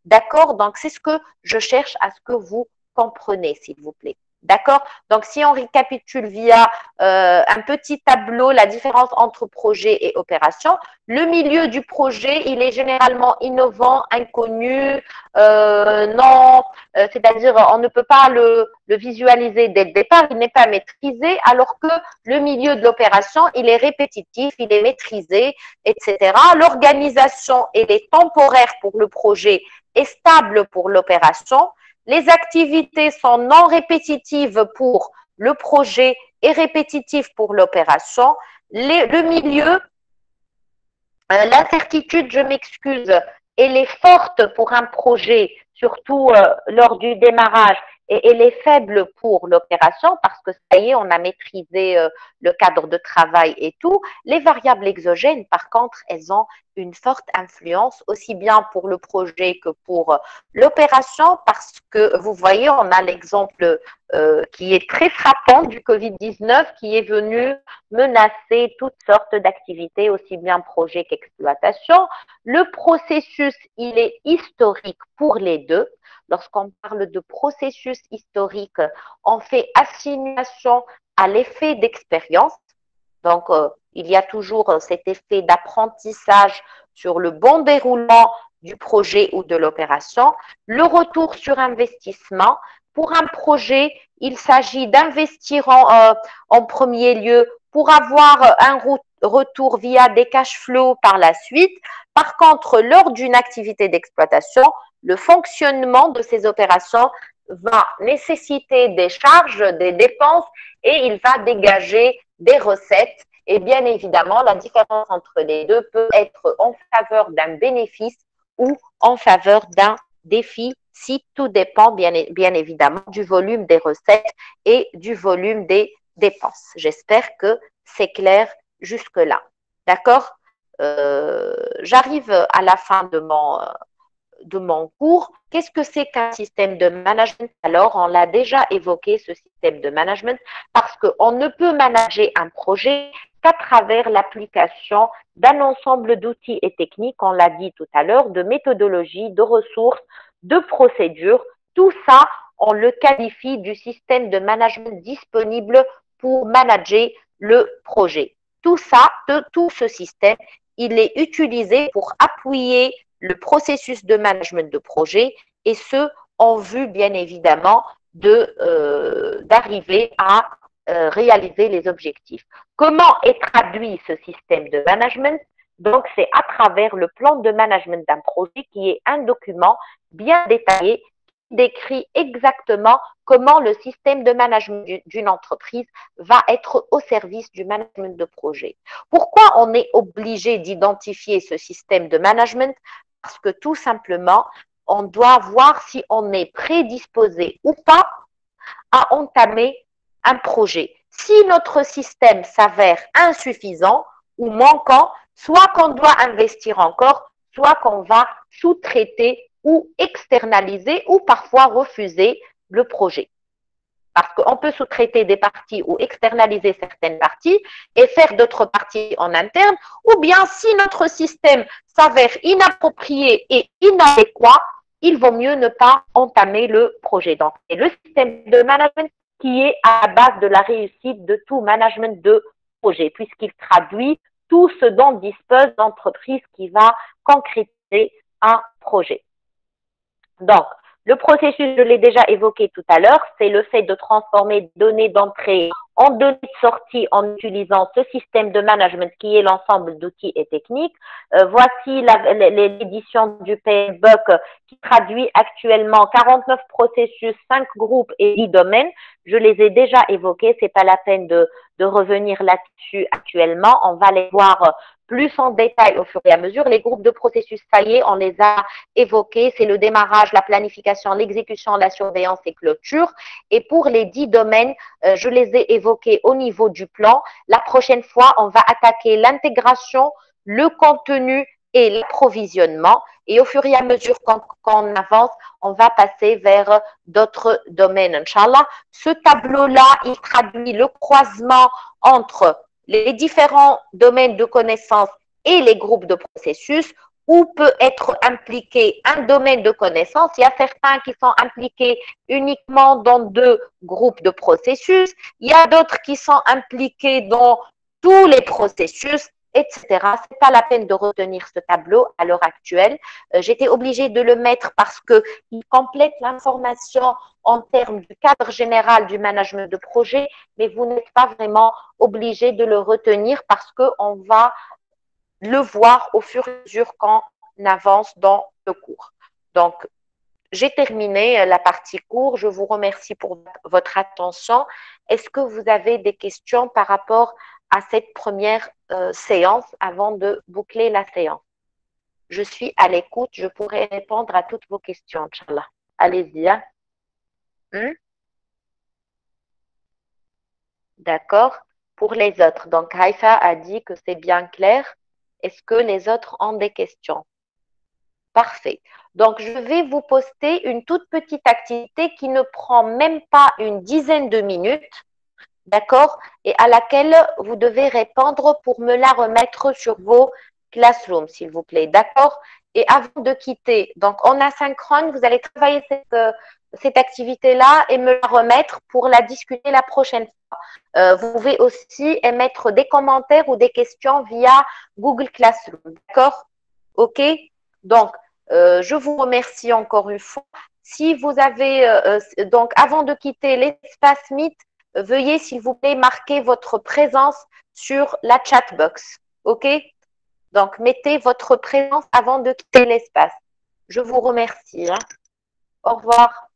D'accord? Donc, c'est ce que je cherche à ce que vous compreniez, s'il vous plaît. D'accord? Donc, si on récapitule via un petit tableau la différence entre projet et opération, le milieu du projet, il est généralement innovant, inconnu, non, c'est-à-dire on ne peut pas le visualiser dès le départ, il n'est pas maîtrisé, alors que le milieu de l'opération, il est répétitif, il est maîtrisé, etc. L'organisation, elle est temporaire pour le projet et stable pour l'opération. Les activités sont non répétitives pour le projet et répétitives pour l'opération. Le milieu, l'incertitude, je m'excuse, elle est forte pour un projet, surtout lors du démarrage, et elle est faible pour l'opération parce que ça y est, on a maîtrisé le cadre de travail et tout. Les variables exogènes, par contre, elles ont une forte influence aussi bien pour le projet que pour l'opération parce que vous voyez, on a l'exemple qui est très frappant du Covid-19 qui est venu menacer toutes sortes d'activités, aussi bien projet qu'exploitation. Le processus, il est historique pour les deux. Lorsqu'on parle de processus historique, on fait assignation à l'effet d'expérience. Donc, il y a toujours cet effet d'apprentissage sur le bon déroulement du projet ou de l'opération. Le retour sur investissement. Pour un projet, il s'agit d'investir en premier lieu pour avoir un retour via des cash flows par la suite. Par contre, lors d'une activité d'exploitation, le fonctionnement de ces opérations va nécessiter des charges, des dépenses et il va dégager des recettes. Et bien évidemment, la différence entre les deux peut être en faveur d'un bénéfice ou en faveur d'un déficit. Tout dépend bien évidemment du volume des recettes et du volume des dépenses. J'espère que c'est clair jusque-là. D'accord? J'arrive à la fin de mon cours. Qu'est-ce que c'est qu'un système de management? Alors, on l'a déjà évoqué, ce système de management, parce qu'on ne peut manager un projet qu'à travers l'application d'un ensemble d'outils et techniques, on l'a dit tout à l'heure, de méthodologies, de ressources, de procédures. Tout ça, on le qualifie du système de management disponible pour manager le projet. Tout ça, tout ce système, il est utilisé pour appuyer le processus de management de projet et ce, en vue, bien évidemment, d'arriver à réaliser les objectifs. Comment est traduit ce système de management? Donc, c'est à travers le plan de management d'un projet qui est un document bien détaillé qui décrit exactement comment le système de management d'une entreprise va être au service du management de projet. Pourquoi on est obligé d'identifier ce système de management? Parce que tout simplement, on doit voir si on est prédisposé ou pas à entamer un projet. Si notre système s'avère insuffisant ou manquant, soit qu'on doit investir encore, soit qu'on va sous-traiter ou externaliser ou parfois refuser le projet. Parce qu'on peut sous-traiter des parties ou externaliser certaines parties et faire d'autres parties en interne, ou bien si notre système s'avère inapproprié et inadéquat, il vaut mieux ne pas entamer le projet. Donc, c'est le système de management qui est à la base de la réussite de tout management de projet, puisqu'il traduit tout ce dont dispose l'entreprise qui va concrétiser un projet. Donc, le processus, je l'ai déjà évoqué tout à l'heure, c'est le fait de transformer des données d'entrée en données de sortie en utilisant ce système de management qui est l'ensemble d'outils et techniques. Voici l'édition du PMBOK qui traduit actuellement 49 processus, 5 groupes et 10 domaines. Je les ai déjà évoqués, c'est pas la peine de revenir là-dessus actuellement. On va les voir plus en détail au fur et à mesure. Les groupes de processus, ça y est, on les a évoqués. C'est le démarrage, la planification, l'exécution, la surveillance et clôture. Et pour les 10 domaines, je les ai évoqués au niveau du plan. La prochaine fois, on va attaquer l'intégration, le contenu et l'approvisionnement. Et au fur et à mesure qu'on avance, on va passer vers d'autres domaines, Inch'Allah. Ce tableau-là, il traduit le croisement entre les différents domaines de connaissances et les groupes de processus, où peut être impliqué un domaine de connaissances. Il y a certains qui sont impliqués uniquement dans 2 groupes de processus. Il y a d'autres qui sont impliqués dans tous les processus, etc. C'est pas la peine de retenir ce tableau à l'heure actuelle. J'étais obligée de le mettre parce qu'il complète l'information en termes du cadre général du management de projet, mais vous n'êtes pas vraiment obligé de le retenir parce qu'on va le voir au fur et à mesure qu'on avance dans le cours. Donc, j'ai terminé la partie cours. Je vous remercie pour votre attention. Est-ce que vous avez des questions par rapport à cette première séance avant de boucler la séance? Je suis à l'écoute. Je pourrai répondre à toutes vos questions, Inch'Allah. Allez-y. Hein? D'accord. Pour les autres, donc Haïfa a dit que c'est bien clair. Est-ce que les autres ont des questions? Parfait. Donc, je vais vous poster une toute petite activité qui ne prend même pas une dizaine de minutes, d'accord? Et à laquelle vous devez répondre pour me la remettre sur vos classrooms, s'il vous plaît, d'accord? Et avant de quitter, donc en asynchrone, vous allez travailler cette activité-là et me la remettre pour la discuter la prochaine fois. Vous pouvez aussi émettre des commentaires ou des questions via Google Classroom, d'accord? OK? Donc, je vous remercie encore une fois. Si vous avez, donc avant de quitter l'espace Meet, veuillez s'il vous plaît marquer votre présence sur la chatbox. OK? Donc, mettez votre présence avant de quitter l'espace. Je vous remercie. Hein. Au revoir.